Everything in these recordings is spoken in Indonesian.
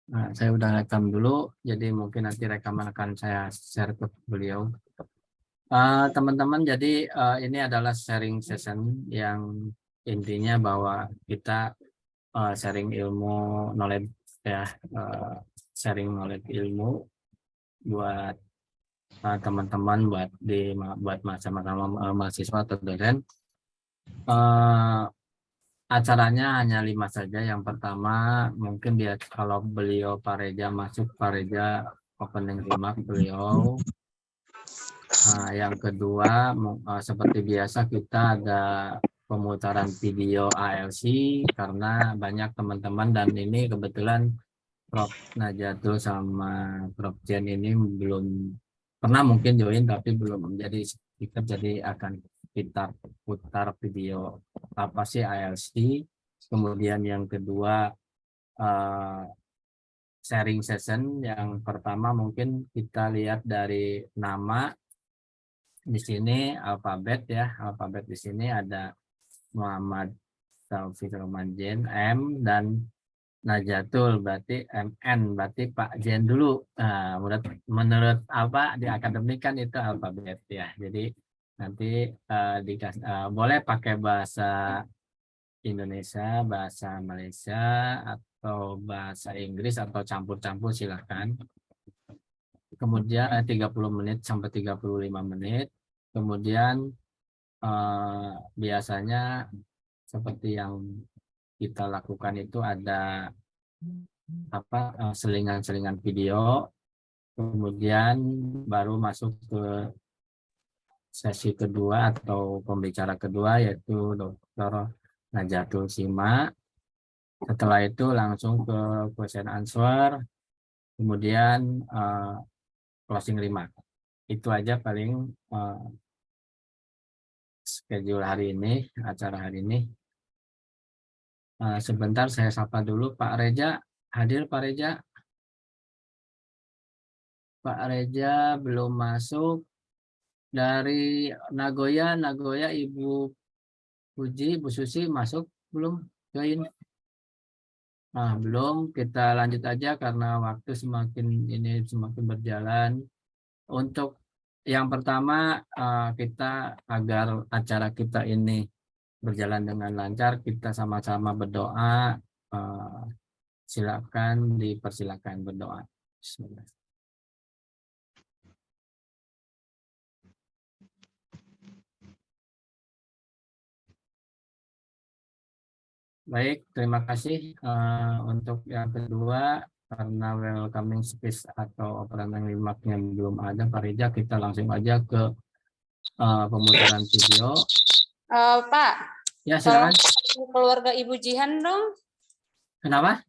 Nah, saya udah rekam dulu, jadi mungkin nanti rekaman akan saya share ke beliau. Teman-teman, jadi ini adalah sharing session yang intinya bahwa kita sharing ilmu, knowledge ya, uh, sharing knowledge ilmu buat teman-teman, buat sama-sama mahasiswa atau dosen. Acaranya hanya 5 saja. Yang pertama mungkin dia kalau beliau Pak Reza masuk, Pak Reza opening remark beliau. Yang kedua seperti biasa kita ada pemutaran video ALC karena banyak teman-teman, dan ini kebetulan Prof. Najatul sama Prof. Jen ini belum pernah mungkin join tapi belum menjadi speaker, jadi akan kita putar video apa sih ALC. Kemudian yang kedua eh, sharing session. Yang pertama mungkin kita lihat dari nama. Di sini alfabet ya, alfabet di sini ada Muhammad Taufik Romanjen M, dan Najatul berarti MN, berarti Pak Jen dulu. Menurut apa di akademik kan itu alfabet ya. Jadi nanti boleh pakai bahasa Indonesia, bahasa Malaysia, atau bahasa Inggris atau campur-campur silahkan. Kemudian 30 menit sampai 35 menit. Kemudian biasanya seperti yang kita lakukan itu ada selingan-selingan video, kemudian baru masuk ke sesi kedua atau pembicara kedua, yaitu Dr. Najatul Sima. Setelah itu langsung ke question answer, kemudian closing remark. Itu aja paling schedule hari ini, acara hari ini. Sebentar saya sapa dulu Pak Reza. Hadir Pak Reza? Pak Reza belum masuk. Dari Nagoya Ibu Puji, Bu Susi masuk belum? Join? Belum. Kita lanjut aja karena waktu semakin berjalan. Untuk yang pertama, kita agar acara kita ini berjalan dengan lancar, kita sama-sama berdoa. Silakan dipersilakan berdoa. Bismillah. Baik, terima kasih. Untuk yang kedua, karena welcoming speech atau opening remark-nya belum ada, Pak Reza, kita langsung aja ke pemutaran video. Pak, Ya, silakan. Keluarga Ibu Jihan dong. Kenapa?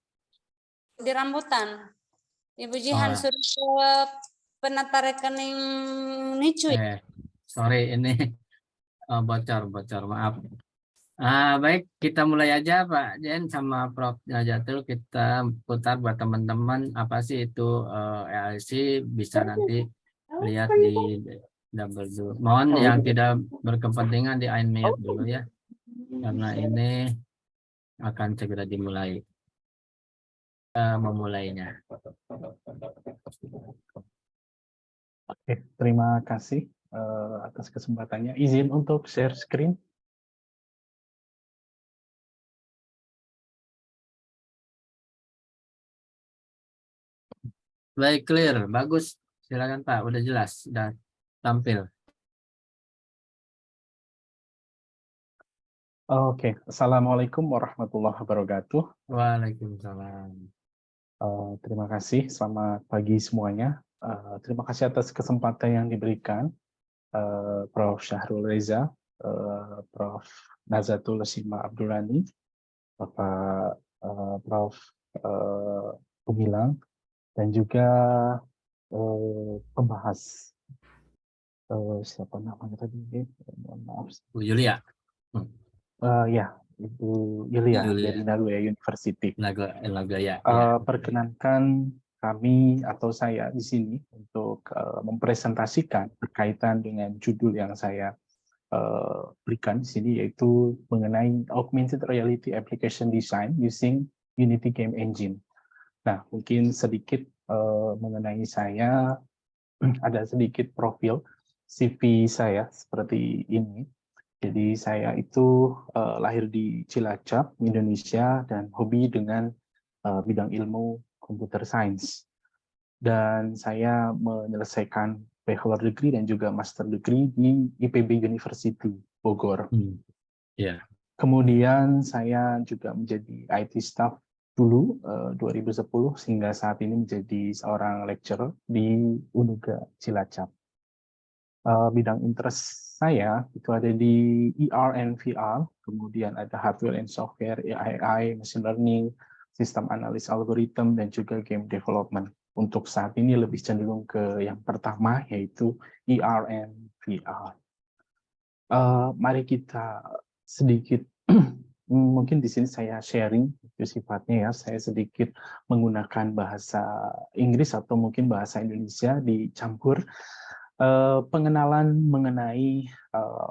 Di rambutan. Ibu Jihan suruh ke penata rekening Nicu. Sorry, ini bocor, maaf. Baik, kita mulai aja Pak Jen sama Prof. Najatul. Kita putar buat teman-teman apa sih itu ELC, bisa nanti lihat di double zoom. Mohon yang tidak berkepentingan di unmute dulu ya, karena ini akan segera dimulai. Memulainya. Oke, terima kasih atas kesempatannya. Izin untuk share screen. Baik, clear, bagus. Silakan Pak, udah jelas, sudah tampil. Oke, Assalamualaikum warahmatullahi wabarakatuh. Waalaikumsalam. Terima kasih, selamat pagi semuanya. Terima kasih atas kesempatan yang diberikan Prof. Syahrul Reza, Prof. Nazatul Sima Abdurrani, Bapak Prof. Gumilang, dan juga pembahas siapa namanya tadi? Mohon maaf. Bu Yulia. Ya, Ibu Yulia dari Nagoya University. Nagoya. Perkenankan kami atau saya di sini untuk mempresentasikan berkaitan dengan judul yang saya berikan di sini, yaitu mengenai Augmented Reality Application Design using Unity Game Engine. Nah, mungkin sedikit mengenai saya, ada sedikit profil CV saya seperti ini. Jadi saya itu lahir di Cilacap, Indonesia, dan hobi dengan bidang ilmu computer science. Dan saya menyelesaikan bachelor degree dan juga master degree di IPB University Bogor. Ya. Kemudian saya juga menjadi IT staff dulu 2010 sehingga saat ini menjadi seorang lecturer di Unuga Cilacap. Bidang interest saya itu ada di ER and VR, kemudian ada hardware and software, AI, machine learning, sistem analis algoritma, dan juga game development. Untuk saat ini lebih cenderung ke yang pertama, yaitu ER and VR. Mari kita sedikit, mungkin di sini saya sharing, itu sifatnya ya, saya sedikit menggunakan bahasa Inggris atau mungkin bahasa Indonesia dicampur. Pengenalan mengenai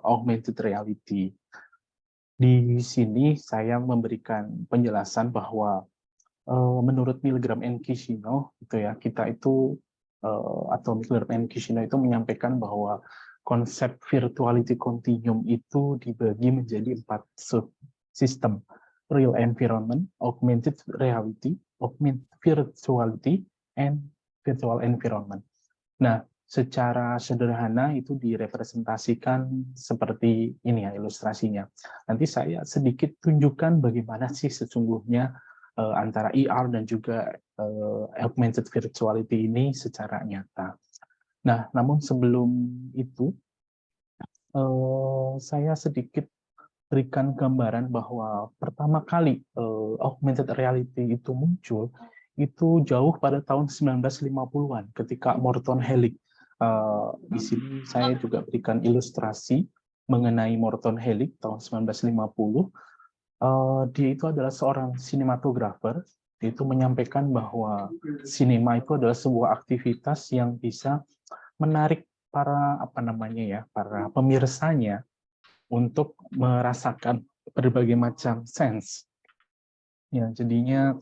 augmented reality. Di sini saya memberikan penjelasan bahwa menurut Milgram and Kishino, itu ya, kita itu atau Milgram and Kishino itu menyampaikan bahwa konsep virtuality continuum itu dibagi menjadi 4 subsistem: real environment, augmented reality, augmented virtuality, and virtual environment. Nah, secara sederhana itu direpresentasikan seperti ini ya ilustrasinya. Nanti saya sedikit tunjukkan bagaimana sih sesungguhnya antara ER dan juga augmented virtuality ini secara nyata. Nah, namun sebelum itu saya sedikit berikan gambaran bahwa pertama kali augmented reality itu muncul itu jauh pada tahun 1950-an ketika Morton Hellick. Di sini saya juga berikan ilustrasi mengenai Morton Hellick tahun 1950. Dia itu adalah seorang sinematografer. Dia itu menyampaikan bahwa sinema itu adalah sebuah aktivitas yang bisa menarik para para pemirsanya untuk merasakan berbagai macam sense. Ya, jadinya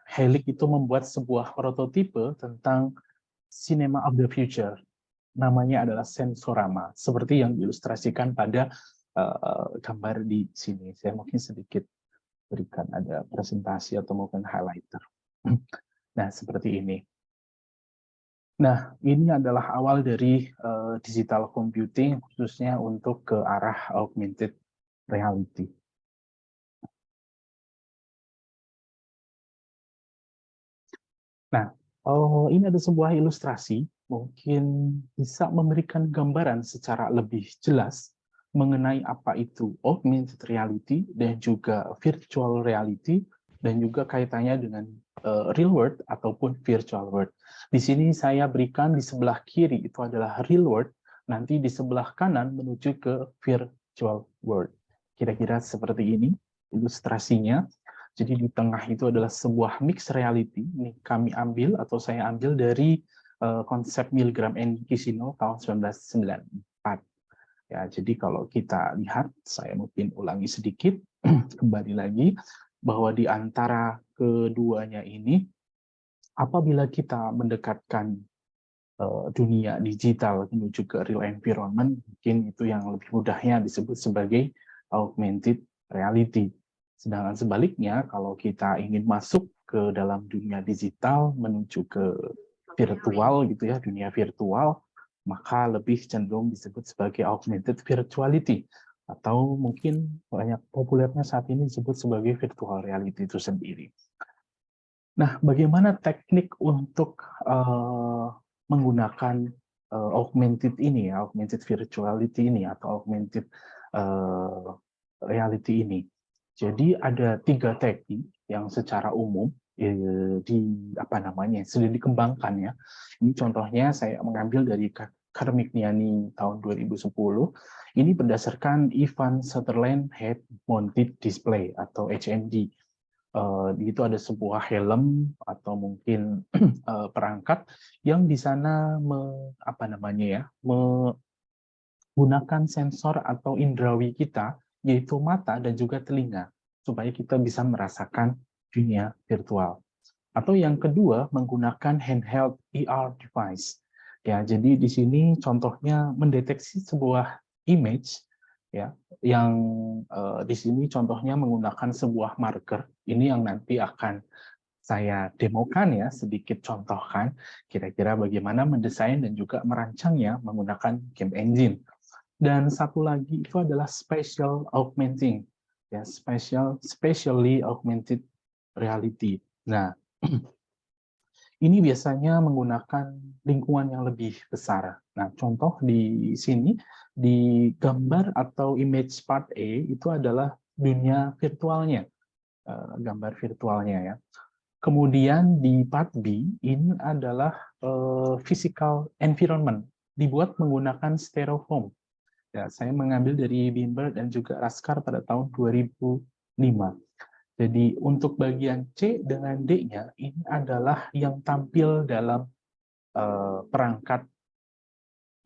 Hellick itu membuat sebuah prototipe tentang cinema of the future. Namanya adalah sensorama, seperti yang diilustrasikan pada gambar di sini. Saya mungkin sedikit berikan ada presentasi atau mungkin highlighter. Nah, seperti ini. Nah, ini adalah awal dari digital computing, khususnya untuk ke arah augmented reality. Nah, ini ada sebuah ilustrasi, mungkin bisa memberikan gambaran secara lebih jelas mengenai apa itu augmented reality dan juga virtual reality, dan juga kaitannya dengan real world ataupun virtual world. Di sini saya berikan di sebelah kiri itu adalah real world, nanti di sebelah kanan menuju ke virtual world. Kira-kira seperti ini ilustrasinya. Jadi di tengah itu adalah sebuah mixed reality. Ini kami ambil atau saya ambil dari konsep Milgram and Kishino tahun 1994. Ya, jadi kalau kita lihat, saya mungkin ulangi sedikit, kembali lagi, bahwa di antara keduanya ini, apabila kita mendekatkan dunia digital menuju ke real environment, mungkin itu yang lebih mudahnya disebut sebagai augmented reality. Sedangkan sebaliknya, kalau kita ingin masuk ke dalam dunia digital menuju ke virtual gitu ya, dunia virtual, maka lebih cenderung disebut sebagai augmented virtuality, atau mungkin banyak populernya saat ini disebut sebagai virtual reality itu sendiri. Nah, bagaimana teknik untuk menggunakan augmented ini, augmented virtuality ini, atau augmented reality ini? Jadi ada 3 teknik yang secara umum sudah dikembangkan ya. Ini contohnya saya mengambil dari Karmikniani tahun 2010. Ini berdasarkan Ivan Sutherland Head Mounted Display atau HMD. Itu ada sebuah helm atau mungkin perangkat yang di sana menggunakan sensor atau indrawi kita, yaitu mata dan juga telinga, supaya kita bisa merasakan dunia virtual. Atau yang kedua, menggunakan handheld AR device. Ya, jadi di sini contohnya mendeteksi sebuah image, ya, yang di sini contohnya menggunakan sebuah marker. Ini yang nanti akan saya demokan ya, sedikit contohkan kira-kira bagaimana mendesain dan juga merancangnya menggunakan game engine. Dan satu lagi itu adalah spatial augmenting, ya, spatially augmented reality. Nah, ini biasanya menggunakan lingkungan yang lebih besar. Nah, contoh di sini, di gambar atau image part A itu adalah dunia virtualnya, gambar virtualnya ya. Kemudian di part B, ini adalah physical environment, dibuat menggunakan styrofoam. Ya, saya mengambil dari Bimber dan juga Raskar pada tahun 2005. Jadi untuk bagian C dengan D-nya ini adalah yang tampil dalam perangkat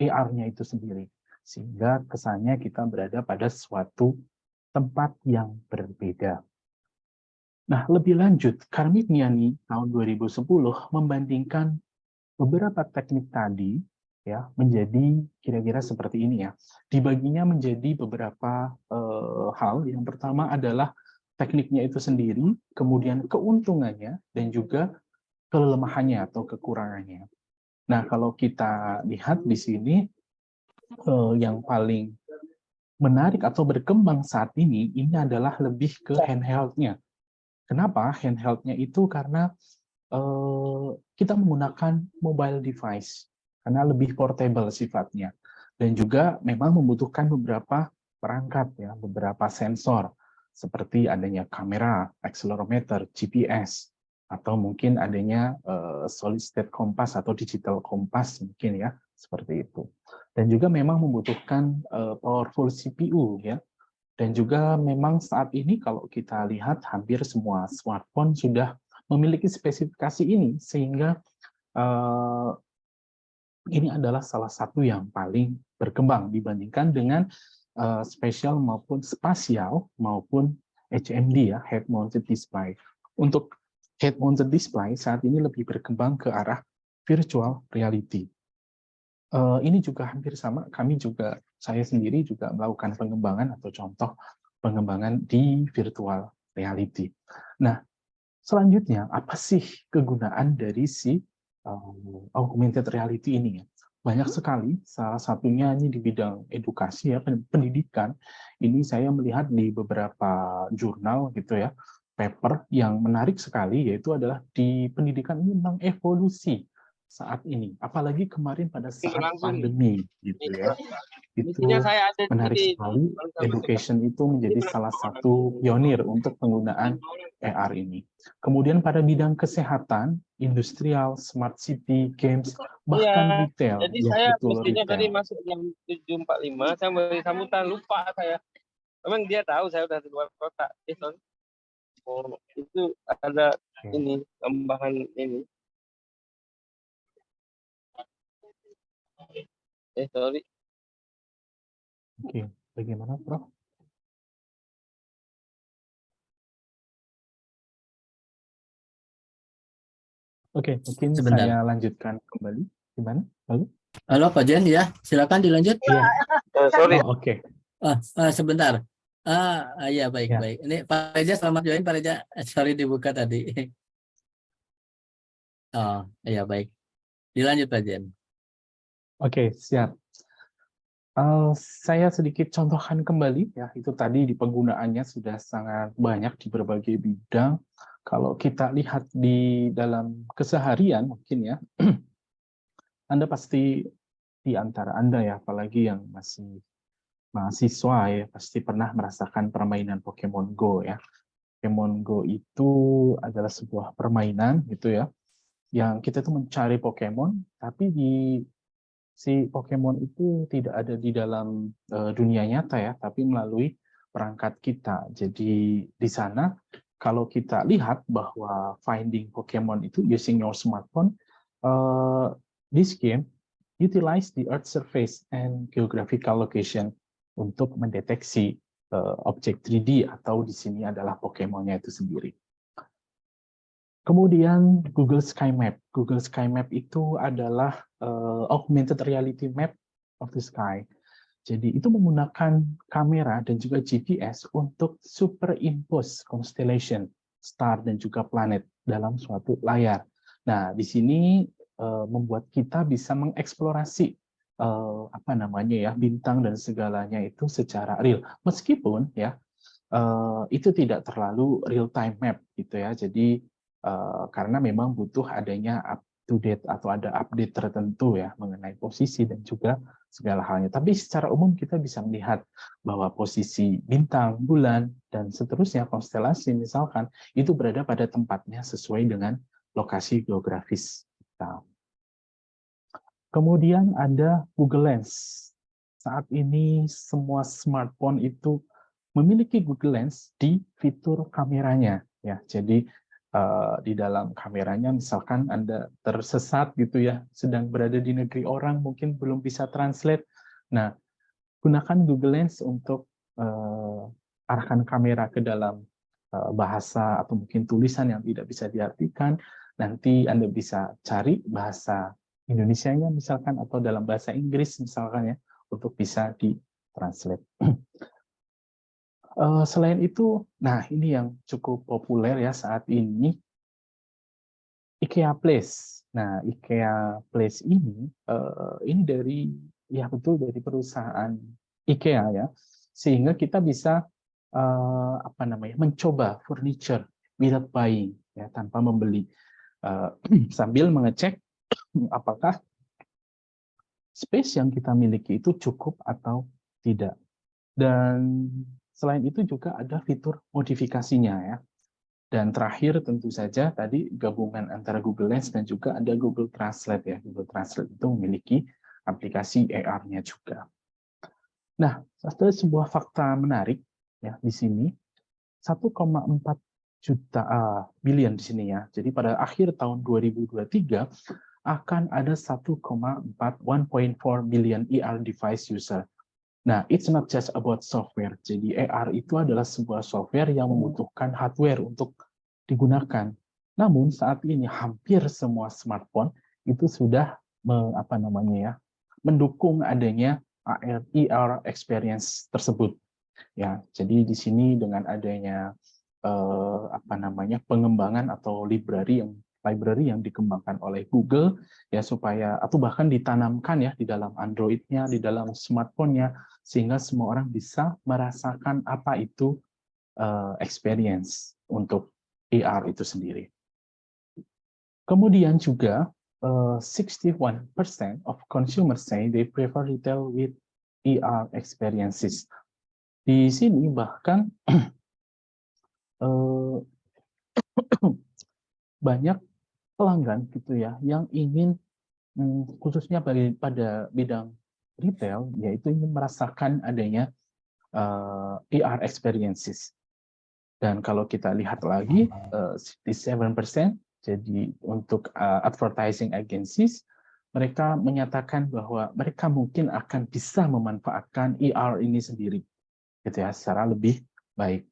AR-nya itu sendiri. Sehingga kesannya kita berada pada suatu tempat yang berbeda. Nah, lebih lanjut, Karmitniani tahun 2010 membandingkan beberapa teknik tadi ya menjadi kira-kira seperti ini ya. Dibaginya menjadi beberapa hal. Yang pertama adalah tekniknya itu sendiri, kemudian keuntungannya, dan juga kelemahannya atau kekurangannya. Nah, kalau kita lihat di sini, yang paling menarik atau berkembang saat ini adalah lebih ke handheld-nya. Kenapa handheld-nya itu? Karena kita menggunakan mobile device, karena lebih portable sifatnya. Dan juga memang membutuhkan beberapa perangkat, ya, beberapa sensor, seperti adanya kamera, accelerometer, GPS, atau mungkin adanya solid state compass atau digital compass mungkin ya, seperti itu. Dan juga memang membutuhkan powerful CPU ya. Dan juga memang saat ini kalau kita lihat hampir semua smartphone sudah memiliki spesifikasi ini, sehingga ini adalah salah satu yang paling berkembang dibandingkan dengan spatial maupun spasial maupun HMD ya, head mounted display. Untuk head mounted display saat ini lebih berkembang ke arah virtual reality. Ini juga hampir sama, saya sendiri juga melakukan pengembangan atau contoh pengembangan di virtual reality. Nah, selanjutnya apa sih kegunaan dari si augmented reality ini? Banyak sekali, salah satunya ini di bidang edukasi ya, pendidikan. Ini saya melihat di beberapa jurnal gitu ya, paper yang menarik sekali, yaitu adalah di pendidikan ini memang evolusi saat ini, apalagi kemarin pada saat pandemi gitu ya. Itu menarik sekali, education itu menjadi salah satu pionir untuk penggunaan AR ini. Kemudian pada bidang kesehatan, industrial, smart city, games, bahkan retail. Jadi ya, saya betul, mestinya retail. tadi masuk jam 7.45, saya beri sambutan, lupa saya. Memang dia tahu saya udah di luar kota. Oh, itu ada ini, tambahan ini. Sorry. Oke, bagaimana, Prof? Oke, mungkin Sebentar. saya lanjutkan kembali. Gimana? Lalu? Halo Pak Jen ya, silakan dilanjut. Iya. Sorry. Oh, oke. Sebentar. Ya baik Ya. baik. Ini Pak Reza, selamat join Pak Reza. Sorry dibuka tadi. Oh iya baik. Dilanjut Pak Jen. Oke, siap. Saya sedikit contohkan kembali ya, itu tadi di penggunaannya sudah sangat banyak di berbagai bidang. Kalau kita lihat di dalam keseharian mungkin ya, Anda pasti di antara Anda ya, apalagi yang masih mahasiswa ya, pasti pernah merasakan permainan Pokemon Go ya. Pokemon Go itu adalah sebuah permainan gitu ya, yang kita tuh mencari Pokemon, tapi si Pokemon itu tidak ada di dalam dunia nyata ya, tapi melalui perangkat kita. Jadi di sana kalau kita lihat bahwa finding Pokemon itu using your smartphone, this game utilize the Earth surface and geographical location untuk mendeteksi objek 3D atau di sini adalah Pokemon-nya itu sendiri. Kemudian Google Sky Map. Google Sky Map itu adalah augmented reality map of the sky. Jadi itu menggunakan kamera dan juga GPS untuk superimpose constellation, star dan juga planet dalam suatu layar. Nah, di sini membuat kita bisa mengeksplorasi apa namanya ya, bintang dan segalanya itu secara real. Meskipun ya itu tidak terlalu real time map gitu ya. Jadi karena memang butuh adanya up to date atau ada update tertentu ya mengenai posisi dan juga segala halnya. Tapi secara umum kita bisa melihat bahwa posisi bintang, bulan, dan seterusnya konstelasi misalkan itu berada pada tempatnya sesuai dengan lokasi geografis kita. Kemudian ada Google Lens. Saat ini semua smartphone itu memiliki Google Lens di fitur kameranya ya. Jadi di dalam kameranya misalkan Anda tersesat gitu ya, sedang berada di negeri orang mungkin belum bisa translate. Nah, gunakan Google Lens untuk arahkan kamera ke dalam bahasa atau mungkin tulisan yang tidak bisa diartikan. Nanti Anda bisa cari bahasa Indonesianya misalkan atau dalam bahasa Inggris misalkan ya untuk bisa di-translate. Selain itu, nah ini yang cukup populer ya saat ini, IKEA Place. Nah, IKEA Place ini dari ya betul dari perusahaan IKEA ya, sehingga kita bisa apa namanya mencoba furniture without buying ya tanpa membeli sambil mengecek apakah space yang kita miliki itu cukup atau tidak. Dan selain itu juga ada fitur modifikasinya ya. Dan terakhir tentu saja tadi gabungan antara Google Lens dan juga ada Google Translate ya. Google Translate itu memiliki aplikasi AR-nya juga. Nah, ada sebuah fakta menarik ya di sini. 1,4 juta billion di sini ya. Jadi pada akhir tahun 2023 akan ada 1,4 billion AR device user. Nah, it's not just about software. Jadi AR itu adalah sebuah software yang membutuhkan hardware untuk digunakan. Namun saat ini hampir semua smartphone itu sudah mendukung adanya AR experience tersebut. Ya, jadi di sini dengan adanya pengembangan atau library yang dikembangkan oleh Google ya supaya atau bahkan ditanamkan ya di dalam Android-nya, di dalam smartphone-nya sehingga semua orang bisa merasakan apa itu experience untuk AR itu sendiri. Kemudian juga 61% of consumers say they prefer retail with AR experiences. Di sini bahkan banyak pelanggan gitu ya yang ingin khususnya pada bidang retail yaitu ingin merasakan adanya AR experiences. Dan kalau kita lihat lagi 67% jadi untuk advertising agencies mereka menyatakan bahwa mereka mungkin akan bisa memanfaatkan AR ini sendiri gitu ya secara lebih baik.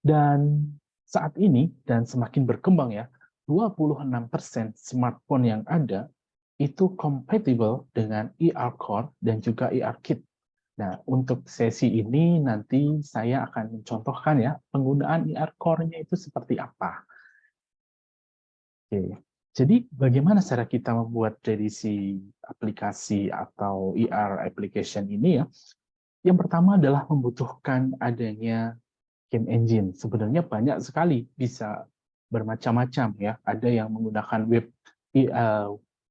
Dan saat ini dan semakin berkembang ya 26% smartphone yang ada itu compatible dengan AR Core dan juga AR Kit. Nah, untuk sesi ini nanti saya akan mencontohkan ya penggunaan AR Core-nya itu seperti apa. Oke. Jadi bagaimana cara kita membuat dari si aplikasi atau AR application ini ya? Yang pertama adalah membutuhkan adanya game engine. Sebenarnya banyak sekali, bisa bermacam-macam ya. Ada yang menggunakan web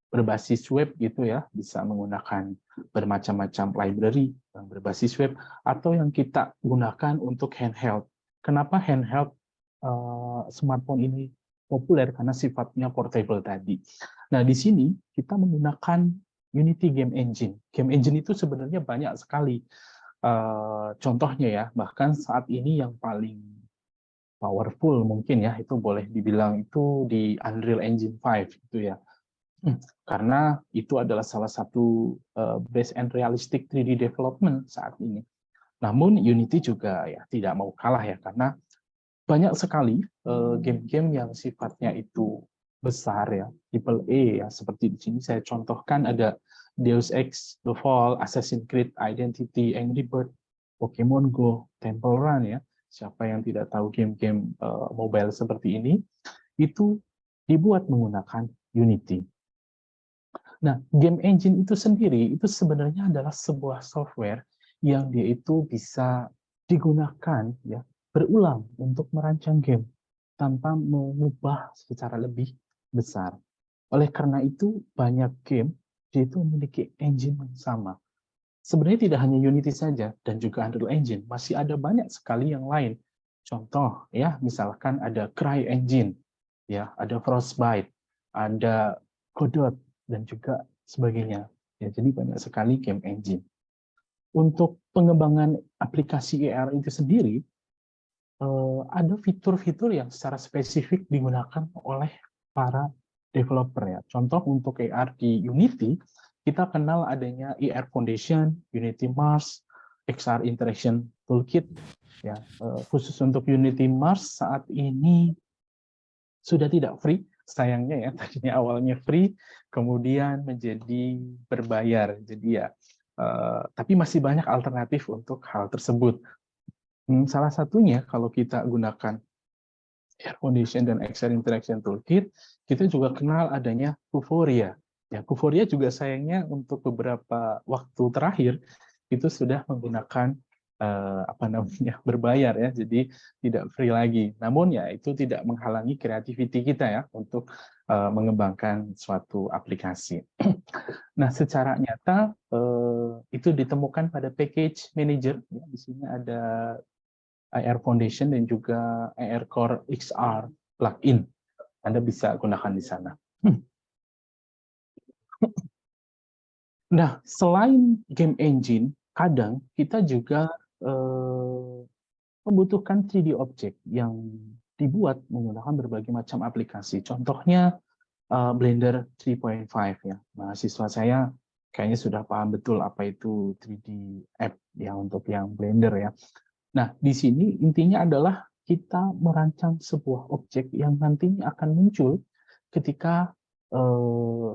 berbasis web gitu ya, bisa menggunakan bermacam-macam library yang berbasis web atau yang kita gunakan untuk handheld. Kenapa handheld smartphone ini populer? Karena sifatnya portable tadi. Nah, di sini kita menggunakan Unity Game Engine. Game Engine itu sebenarnya banyak sekali contohnya ya, bahkan saat ini yang paling powerful mungkin ya, itu boleh dibilang itu di Unreal Engine 5 gitu ya. Karena itu adalah salah satu base and realistic 3D development saat ini. Namun Unity juga ya tidak mau kalah ya, karena banyak sekali game-game yang sifatnya itu besar ya, triple A ya, seperti di sini saya contohkan ada Deus Ex, The Fall, Assassin's Creed, Identity, Angry Birds, Pokemon Go, Temple Run ya. Siapa yang tidak tahu game-game mobile seperti ini, itu dibuat menggunakan Unity. Nah, game engine itu sendiri itu sebenarnya adalah sebuah software yang dia itu bisa digunakan ya berulang untuk merancang game tanpa mengubah secara lebih besar. Oleh karena itu banyak game dia itu memiliki engine yang sama. Sebenarnya tidak hanya Unity saja dan juga Unreal Engine, masih ada banyak sekali yang lain. Contoh ya, misalkan ada CryEngine, ya, ada Frostbite, ada Godot dan juga sebagainya. Ya, jadi banyak sekali game engine. Untuk pengembangan aplikasi AR itu sendiri, ada fitur-fitur yang secara spesifik digunakan oleh para developer ya. Contoh untuk AR di Unity, kita kenal adanya AR Foundation, Unity Mars, XR Interaction Toolkit. Ya, khusus untuk Unity Mars saat ini sudah tidak free, sayangnya ya, tadinya awalnya free, kemudian menjadi berbayar. Jadi ya, tapi masih banyak alternatif untuk hal tersebut. Salah satunya kalau kita gunakan AR Foundation dan XR Interaction Toolkit, kita juga kenal adanya Vuforia. Ya, Vuforia juga sayangnya untuk beberapa waktu terakhir itu sudah menggunakan berbayar ya, jadi tidak free lagi. Namun ya itu tidak menghalangi kreativiti kita ya untuk mengembangkan suatu aplikasi. Nah, secara nyata itu ditemukan pada package manager. Ya, di sini ada AR Foundation dan juga AR Core XR plugin. Anda bisa gunakan di sana. Nah, selain game engine, kadang kita juga membutuhkan 3D object yang dibuat menggunakan berbagai macam aplikasi. Contohnya Blender 3.5 ya. Mahasiswa saya kayaknya sudah paham betul apa itu 3D app ya untuk yang Blender ya. Nah, di sini intinya adalah kita merancang sebuah objek yang nantinya akan muncul ketika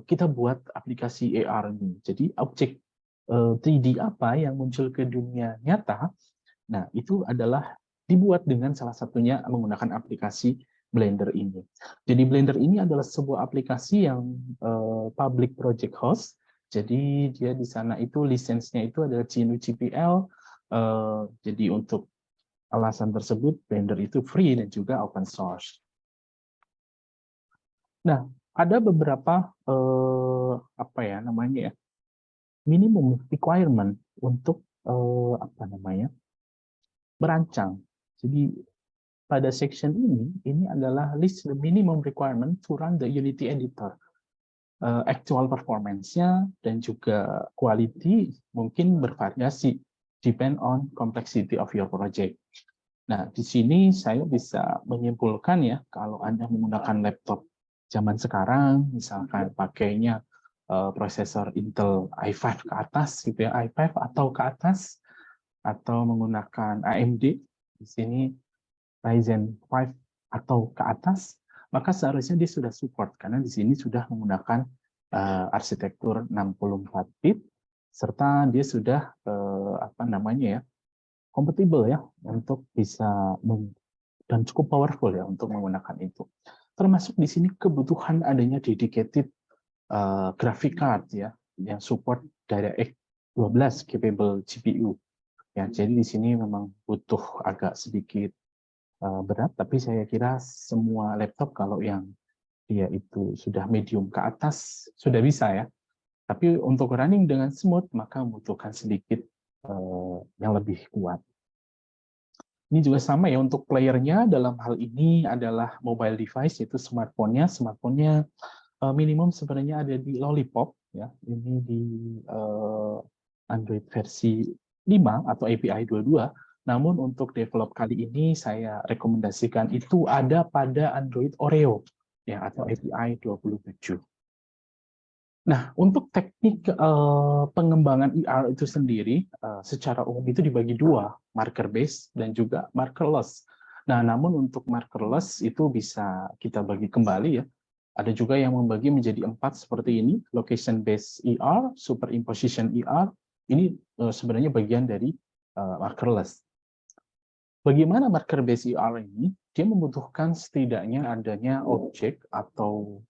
kita buat aplikasi AR ini. Jadi objek 3D apa yang muncul ke dunia nyata, nah itu adalah dibuat dengan salah satunya menggunakan aplikasi Blender ini. Jadi Blender ini adalah sebuah aplikasi yang public project host. Jadi dia di sana itu lisensinya itu adalah GNU GPL. Jadi untuk alasan tersebut Blender itu free dan juga open source. Nah, ada beberapa minimum requirement untuk merancang. Jadi pada section ini adalah list the minimum requirement to run the Unity editor. Actual performance-nya dan juga quality mungkin bervariasi depend on complexity of your project. Nah, di sini saya bisa menyimpulkan ya, kalau Anda menggunakan laptop zaman sekarang, misalkan pakainya prosesor Intel i5 ke atas, gitu ya, i5 atau ke atas, atau menggunakan AMD, di sini Ryzen 5 atau ke atas, maka seharusnya dia sudah support, karena di sini sudah menggunakan arsitektur 64 bit, serta dia sudah kompatibel ya untuk bisa dan cukup powerful ya untuk menggunakan itu. Termasuk di sini kebutuhan adanya dedicated graphic card ya yang support DirectX 12 capable GPU. Ya, jadi di sini memang butuh agak sedikit berat, tapi saya kira semua laptop kalau yang dia itu sudah medium ke atas sudah bisa ya. Tapi untuk running dengan smooth maka membutuhkan sedikit yang lebih kuat. Ini juga sama ya untuk playernya, dalam hal ini adalah mobile device, yaitu smartphone-nya. Smartphone-nya minimum sebenarnya ada di Lollipop, ya. Ini di Android versi 5 atau API 22. Namun untuk develop kali ini saya rekomendasikan itu ada pada Android Oreo, ya, atau API 27. Nah, untuk teknik pengembangan AR itu sendiri, secara umum itu dibagi dua, marker based dan juga markerless. Nah, namun untuk markerless itu bisa kita bagi kembali ya. Ada juga yang membagi menjadi 4 seperti ini, location based ER, superimposition ER. Ini sebenarnya bagian dari markerless. Bagaimana marker based ER ini? Dia membutuhkan setidaknya adanya objek atau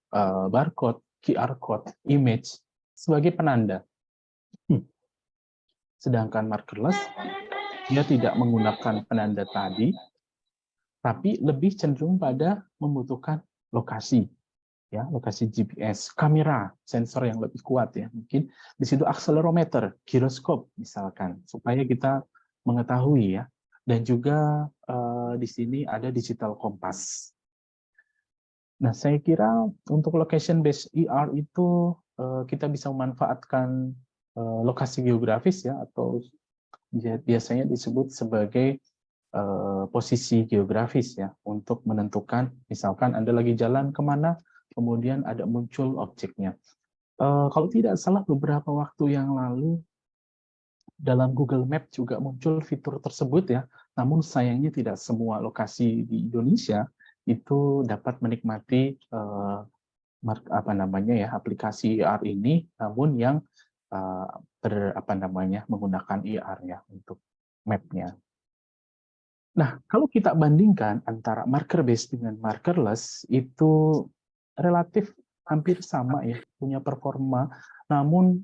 barcode, QR code, image sebagai penanda. Sedangkan markerless dia tidak menggunakan penanda tadi, tapi lebih cenderung pada membutuhkan lokasi, ya, lokasi GPS, kamera, sensor yang lebih kuat ya, mungkin di situ akselerometer, giroskop misalkan, supaya kita mengetahui ya, dan juga di sini ada digital kompas. Nah, saya kira untuk location based ER itu kita bisa memanfaatkan lokasi geografis ya, atau biasanya disebut sebagai posisi geografis ya, untuk menentukan misalkan Anda lagi jalan kemana, kemudian ada muncul objeknya. Kalau tidak salah beberapa waktu yang lalu dalam Google Map juga muncul fitur tersebut ya, namun sayangnya tidak semua lokasi di Indonesia itu dapat menikmati aplikasi ER ini, namun yang menggunakan ER ya untuk map-nya. Nah, kalau kita bandingkan antara marker based dengan markerless, itu relatif hampir sama ya, punya performa. Namun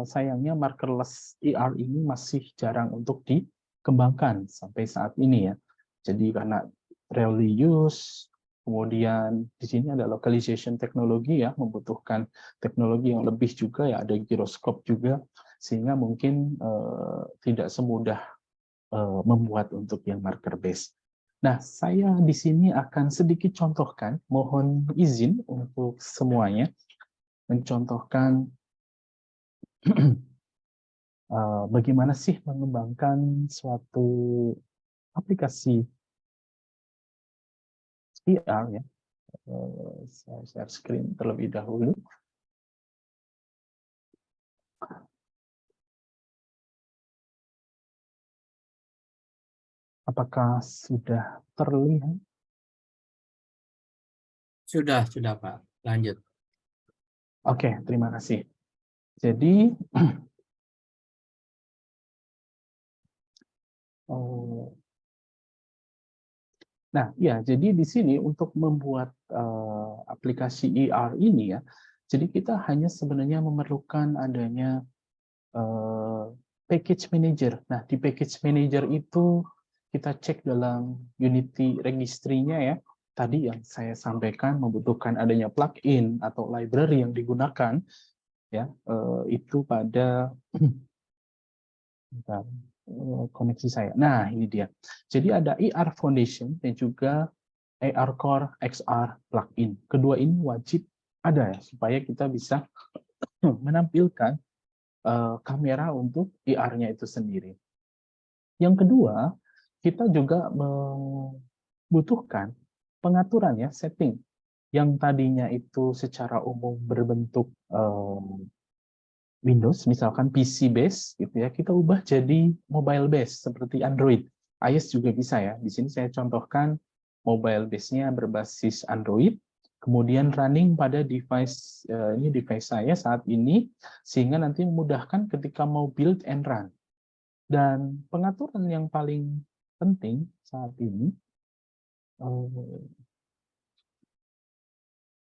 sayangnya markerless ER ini masih jarang untuk dikembangkan sampai saat ini ya. Jadi karena rarely use, kemudian di sini ada localization teknologi ya, membutuhkan teknologi yang lebih juga ya, ada giroskop juga, sehingga mungkin tidak semudah membuat untuk yang marker base. Nah, saya di sini akan sedikit contohkan, mohon izin untuk semuanya, mencontohkan bagaimana sih mengembangkan suatu aplikasi VR ya. Saya share screen terlebih dahulu. Apakah sudah terlihat? Sudah Pak. Lanjut. Oke, terima kasih. Jadi, nah ya, jadi di sini untuk membuat aplikasi ER ini ya, jadi kita hanya sebenarnya memerlukan adanya package manager. Nah, di package manager itu kita cek dalam Unity registry-nya ya. Tadi yang saya sampaikan membutuhkan adanya plugin atau library yang digunakan ya, itu pada koneksi saya. Nah, ini dia. Jadi ada ER Foundation dan juga AR Core XR plugin. Kedua ini wajib ada ya, supaya kita bisa menampilkan kamera untuk ER-nya itu sendiri. Yang kedua, kita juga membutuhkan pengaturan ya, setting yang tadinya itu secara umum berbentuk Windows, misalkan PC base gitu ya, kita ubah jadi mobile base seperti Android. iOS juga bisa ya. Di sini saya contohkan mobile base-nya berbasis Android, kemudian running pada device ini device saya saat ini, sehingga nanti memudahkan ketika mau build and run. Dan pengaturan yang paling penting saat ini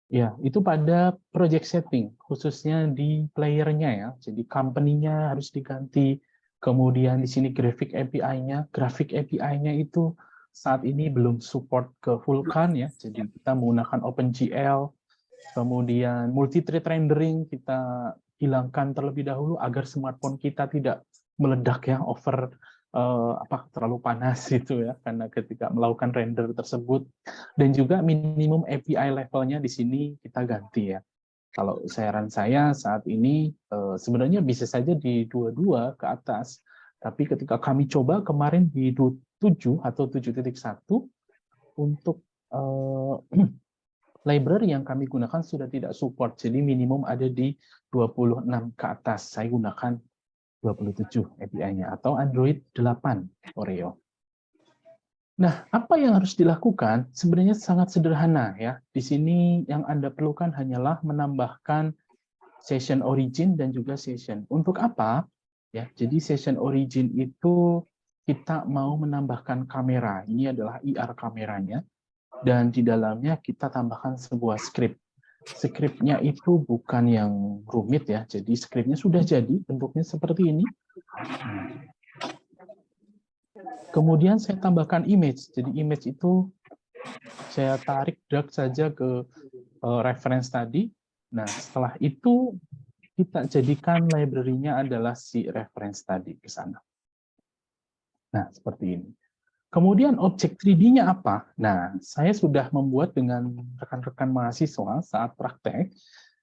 ya, itu pada project setting, khususnya di player-nya ya. Jadi company-nya harus diganti. Kemudian di sini graphic API-nya itu saat ini belum support ke Vulkan ya. Jadi kita menggunakan OpenGL. Kemudian multi-thread rendering kita hilangkan terlebih dahulu agar smartphone kita tidak meledak ya, terlalu panas itu ya, karena ketika melakukan render tersebut. Dan juga minimum API levelnya di sini kita ganti ya. Kalau saran saya saat ini sebenarnya bisa saja di 22 ke atas, tapi ketika kami coba kemarin di 7 atau 7.1 untuk library yang kami gunakan sudah tidak support, jadi minimum ada di 26 ke atas. Saya gunakan 27 API-nya atau Android 8 Oreo. Nah, apa yang harus dilakukan? Sebenarnya sangat sederhana ya. Di sini yang Anda perlukan hanyalah menambahkan session origin dan juga session. Untuk apa? Ya, jadi session origin itu kita mau menambahkan kamera. Ini adalah IR kameranya. Dan di dalamnya kita tambahkan sebuah script. Skripnya itu bukan yang rumit ya. Jadi skripnya sudah jadi, bentuknya seperti ini. Kemudian saya tambahkan image. Jadi image itu saya tarik drag saja ke reference tadi. Nah, setelah itu kita jadikan library-nya adalah si reference tadi ke sana. Nah, seperti ini. Kemudian objek 3D-nya apa? Nah, saya sudah membuat dengan rekan-rekan mahasiswa saat praktek.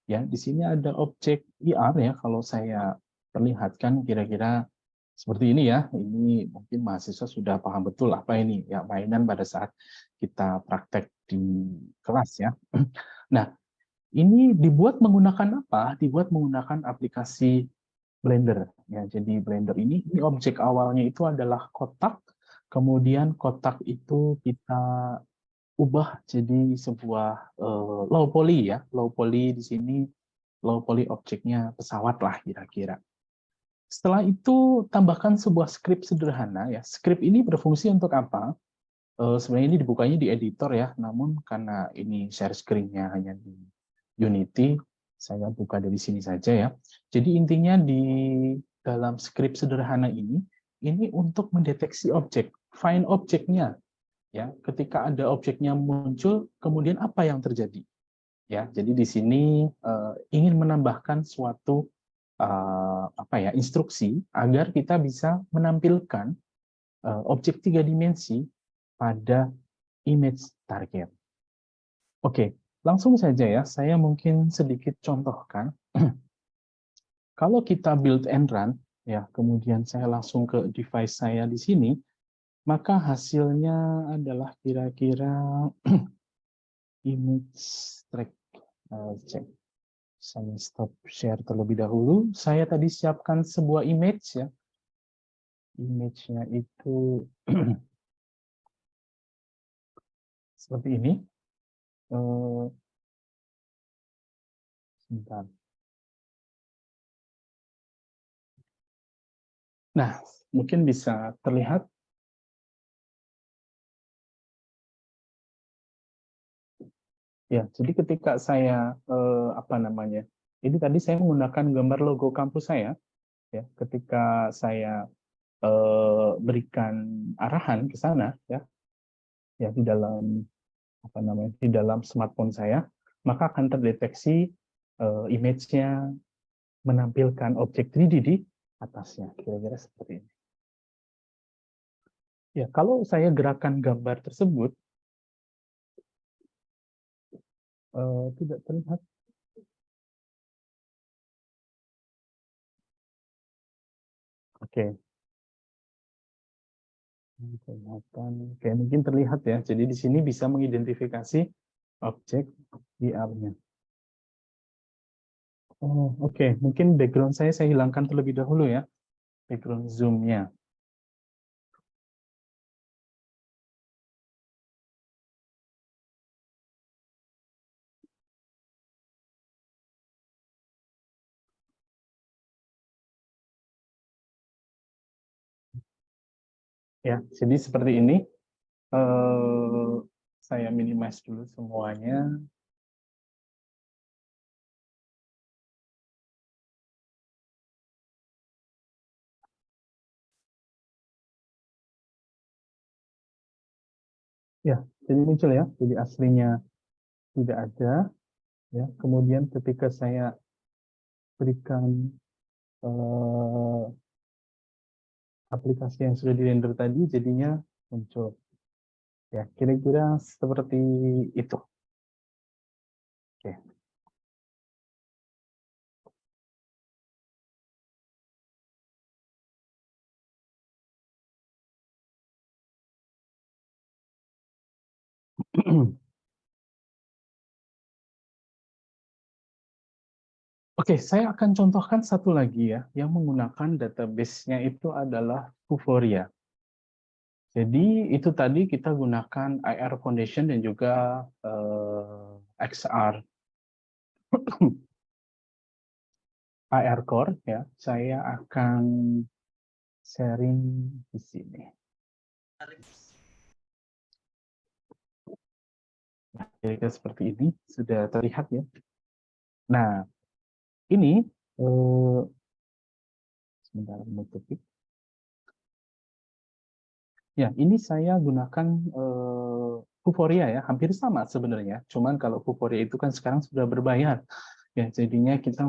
Ya, di sini ada objek IR ya, kalau saya perlihatkan kira-kira seperti ini ya. Ini mungkin mahasiswa sudah paham betul apa ini ya, mainan pada saat kita praktek di kelas ya. Nah, ini dibuat menggunakan apa? Dibuat menggunakan aplikasi Blender ya. Jadi Blender ini objek awalnya itu adalah kotak. Kemudian kotak itu kita ubah jadi sebuah low poly ya. Low poly di sini low poly objeknya pesawat lah kira-kira. Setelah itu tambahkan sebuah script sederhana ya. Script ini berfungsi untuk apa? Sebenarnya ini dibukanya di editor ya. Namun karena ini share screen-nya hanya di Unity, saya buka dari sini saja ya. Jadi intinya di dalam script sederhana ini untuk mendeteksi objek, find objeknya. Ya, ketika ada objeknya muncul, kemudian apa yang terjadi? Ya, jadi di sini ingin menambahkan suatu instruksi agar kita bisa menampilkan objek 3 dimensi pada image target. Oke, langsung saja ya, saya mungkin sedikit contohkan. Kalau kita build and run, ya, kemudian saya langsung ke device saya di sini, maka hasilnya adalah kira-kira image track. Cek. Saya stop share terlebih dahulu. Saya tadi siapkan sebuah image ya. Image-nya itu seperti ini. Sebentar. Nah, mungkin bisa terlihat. Ya, jadi ketika saya ini tadi saya menggunakan gambar logo kampus saya. Ya, ketika saya berikan arahan ke sana, ya di dalam di dalam smartphone saya, maka akan terdeteksi image-nya menampilkan objek 3D di atasnya, kira-kira seperti ini. Ya, kalau saya gerakan gambar tersebut tidak terlihat. Oke. Oke, mungkin terlihat ya. Jadi di sini bisa mengidentifikasi objek VR-nya. Oh, oke. Mungkin background saya hilangkan terlebih dahulu ya. Background zoom-nya. Ya, jadi seperti ini. Saya minimize dulu semuanya. Ya, jadi muncul ya. Jadi aslinya tidak ada. Ya, kemudian ketika saya berikan aplikasi yang sudah di-render tadi, jadinya muncul. Ya, kira-kira seperti itu. Oke. Oke, saya akan contohkan satu lagi ya, yang menggunakan database-nya itu adalah Vuforia. Jadi itu tadi kita gunakan IR Foundation dan juga XR IR Core ya. Saya akan sharing di sini. Nah, kira-kira seperti ini sudah terlihat ya. Nah, ini sebentar menutupi. Ya, ini saya gunakan Vuforia ya, hampir sama sebenarnya. Cuman kalau Vuforia itu kan sekarang sudah berbayar. Ya, jadinya kita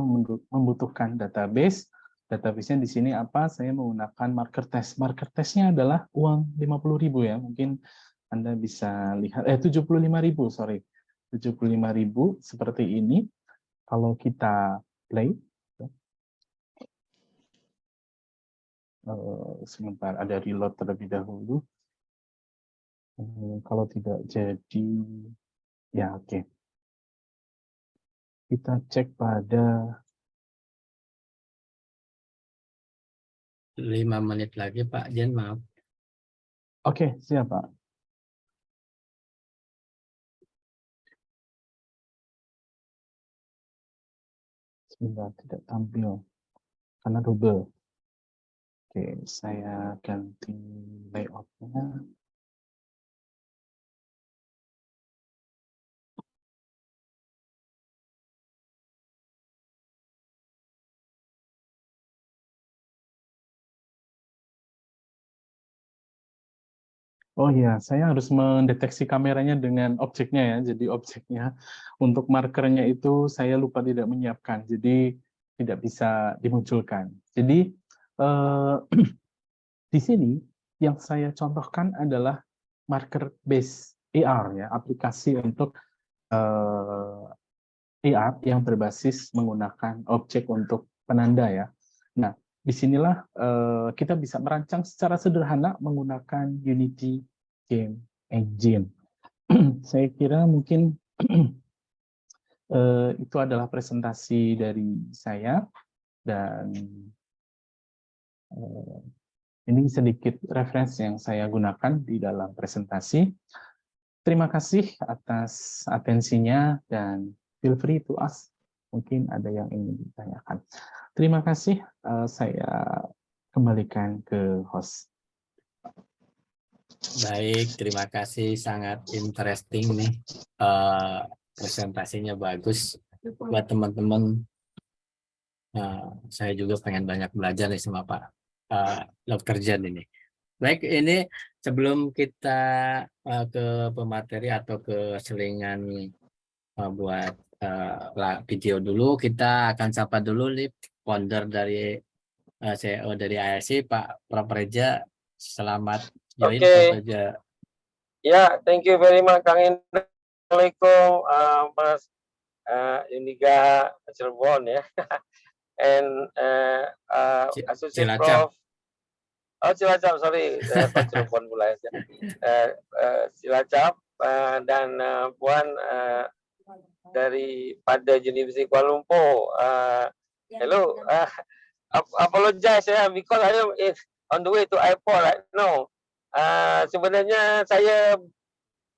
membutuhkan database. Database-nya di sini apa? Saya menggunakan marker test. Marker test-nya adalah uang 50.000 ya. Mungkin Anda bisa lihat 75.000, sorry. 75.000 seperti ini. Kalau kita play sebentar ada reload terlebih dahulu. Kalau tidak jadi ya oke. Kita cek pada 5 menit lagi Pak Jen, maaf. oke, siap Pak. Sebentar, tidak tampil karena double. Oke, saya ganti layout-nya. Oh iya, saya harus mendeteksi kameranya dengan objeknya ya. Jadi objeknya untuk markernya itu saya lupa tidak menyiapkan, jadi tidak bisa dimunculkan. Jadi di sini yang saya contohkan adalah marker base AR ya, aplikasi untuk AR yang berbasis menggunakan objek untuk penanda ya. Nah, disinilah kita bisa merancang secara sederhana menggunakan Unity Game Engine. Saya kira mungkin itu adalah presentasi dari saya dan ini sedikit referensi yang saya gunakan di dalam presentasi. Terima kasih atas atensinya dan feel free to ask. Mungkin ada yang ingin ditanyakan. Terima kasih, saya kembalikan ke host. Baik, terima kasih, sangat interesting nih. Presentasinya bagus buat teman-teman. Saya juga pengen banyak belajar nih sama Pak Dr. Jan ini. Baik, ini sebelum kita ke pemateri atau ke selingan buat video dulu, kita akan sapa dulu nih founder dari CEO dari ASI, Pak Prof. Reja. Selamat join, Prof. Reja. Ya, thank you very much, Kang Indra. Assalamualaikum, Mas Uniga Cirebon ya. And Associate Cilacap. Prof. Oh, Cilacap, sorry, Pak Cirebon pula ya. Cilacap dan Puan dari pada University Kuala Lumpur. Hello, apologize ya, because I am on the way to airport right now. Sebenarnya saya,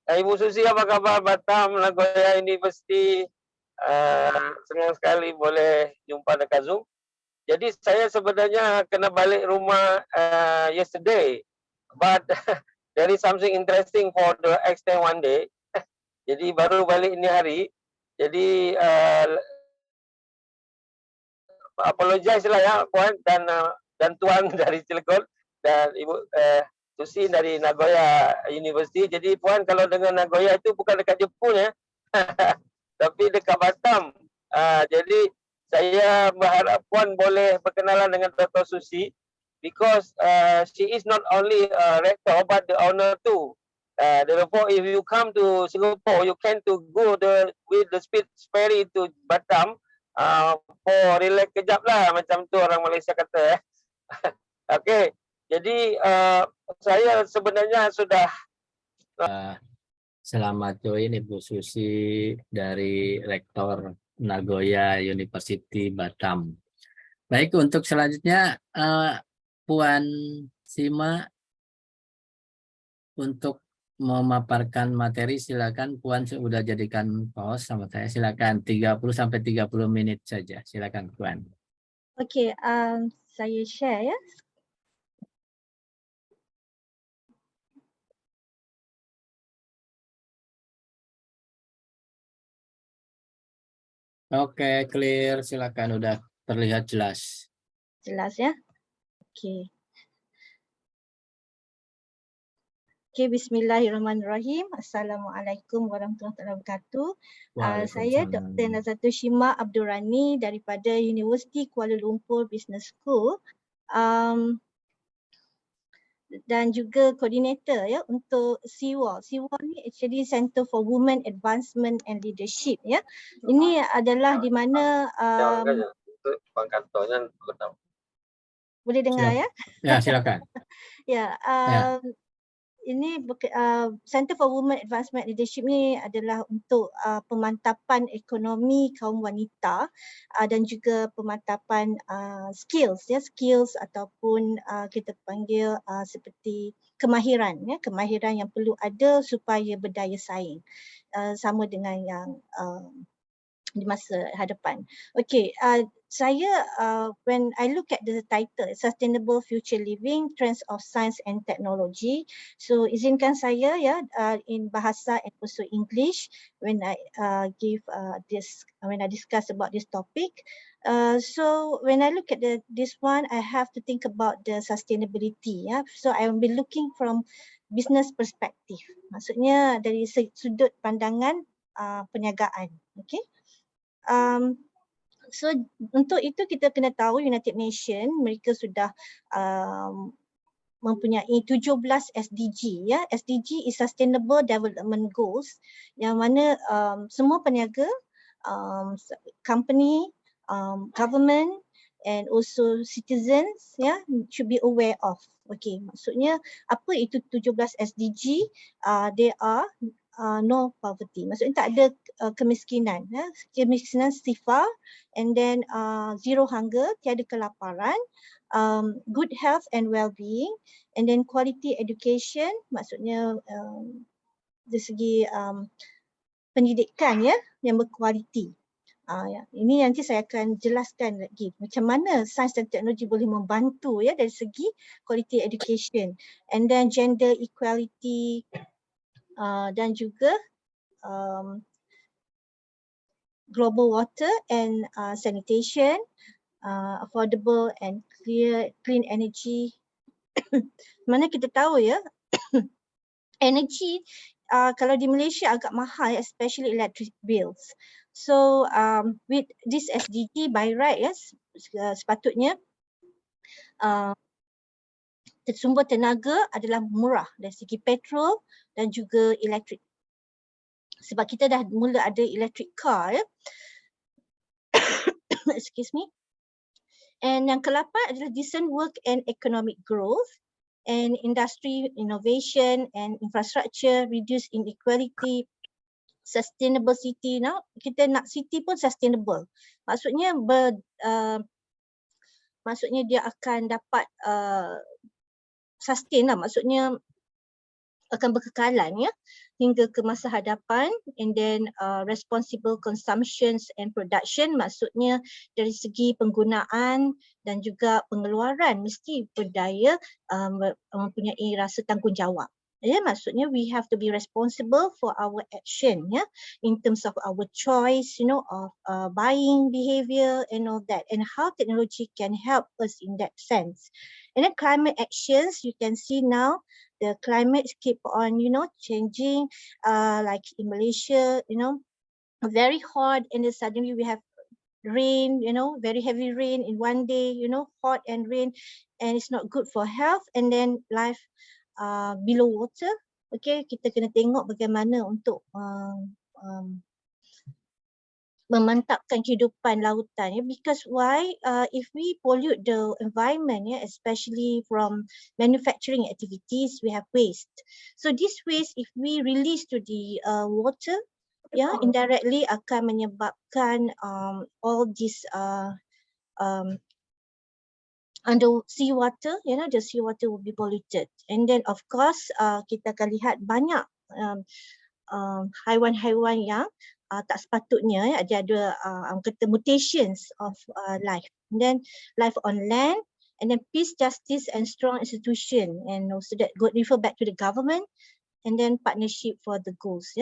Ibu Susi, apa kabar? Batam, Nagoya University. Senang sekali boleh jumpa dekat Zoom. Jadi saya sebenarnya kena balik rumah yesterday, but there is something interesting for the extend one day. Jadi baru balik ini hari. Jadi apologize lah ya Puan dan Tuan dari Cilegon dan Ibu Susi dari Nagoya University. Jadi Puan, kalau dengan Nagoya itu bukan dekat Jepun ya, tapi dekat Batam. Jadi saya berharap Puan boleh berkenalan dengan Dr. Susi, because she is not only a rector but the owner too. Therefore, if you come to Singapore, you can to go with the speed ferry to Batam for relax kejap lah, macam tu orang Malaysia kata ya. Okey, jadi saya sebenarnya sudah Selamat join Ibu Susi dari Rektor Nagoya University Batam. Baik, untuk selanjutnya Puan Sima untuk memaparkan materi silakan Puan sudah jadikan pause sama saya, silakan 30 sampai 30 menit saja, silakan Puan. Okey, saya share ya. Oke, clear, silakan, udah terlihat jelas. Jelas ya. Okey. Okey, bismillahirrahmanirrahim. Assalamualaikum warahmatullahi wabarakatuh. Saya Dr. Nazatul Shima Abdul Rani daripada Universiti Kuala Lumpur Business School. Dan juga koordinator ya untuk CWAL. CWAL ni actually Center for Women Advancement and Leadership ya. Ini adalah di mana Bang kantornya boleh dengar ya? Ya, silakan. Ya, ini Center for Women Advancement Leadership ni adalah untuk pemantapan ekonomi kaum wanita dan juga pemantapan skills ya, skills ataupun kita panggil seperti kemahiran ya, kemahiran yang perlu ada supaya berdaya saing sama dengan yang di masa hadapan. Okay, saya when I look at the title Sustainable Future Living Trends of Science and Technology, so izinkan saya ya in bahasa and also English when I when I discuss about this topic. So when I look at this one, I have to think about the sustainability ya. So I will be looking from business perspective. Maksudnya dari sudut pandangan perniagaan. Okay. So untuk itu kita kena tahu United Nations mereka sudah mempunyai 17 SDG ya. SDG is Sustainable Development Goals yang mana semua peniaga, company, government and also citizens ya should be aware of. Okay, maksudnya apa itu 17 SDG? They are no poverty. Maksudnya tak ada kemiskinan. Ya. Kemiskinan sifar, and then zero hunger, tiada kelaparan, good health and well-being, and then quality education, maksudnya dari segi pendidikan ya yang berkualiti. Ya. Ini nanti saya akan jelaskan lagi macam mana sains dan teknologi boleh membantu ya dari segi quality education, and then gender equality. Dan juga global water and sanitation, affordable and clean energy. Mana kita tahu ya, energy kalau di Malaysia agak mahal, especially electric bills. So with this SDG by right ya, sepatutnya sumber tenaga adalah murah dari segi petrol dan juga elektrik. Sebab kita dah mula ada electric car ya. Excuse me. And yang ke-8 adalah decent work and economic growth, and industry innovation and infrastructure, reduce inequality, sustainable city. Now kita nak city pun sustainable. Maksudnya maksudnya dia akan dapat sustain lah, maksudnya akan berkekalan ya hingga ke masa hadapan, and then responsible consumptions and production, maksudnya dari segi penggunaan dan juga pengeluaran mesti berdaya mempunyai rasa tanggungjawab. Ya, maksudnya we have to be responsible for our action ya, in terms of our choice, you know, of buying behavior and all that, and how technology can help us in that sense. And then climate actions, you can see now the climate keep on, you know, changing, like in Malaysia, you know, very hot, and then suddenly we have rain, you know, very heavy rain in one day, you know, hot and rain, and it's not good for health, and then life below water. Okay, kita kena tengok bagaimana untuk memantapkan kehidupan lautan ya. Because why? If we pollute the environment ya, especially from manufacturing activities, we have waste. So this waste, if we release to the water, ya, indirectly akan menyebabkan all these under seawater, the seawater will be polluted. And then of course kita akan lihat banyak haiwan-haiwan yang tak sepatutnya, dia ada kata mutations of life. And then life on land, and then peace, justice and strong institution, and also that refer back to the government, and then partnership for the goals.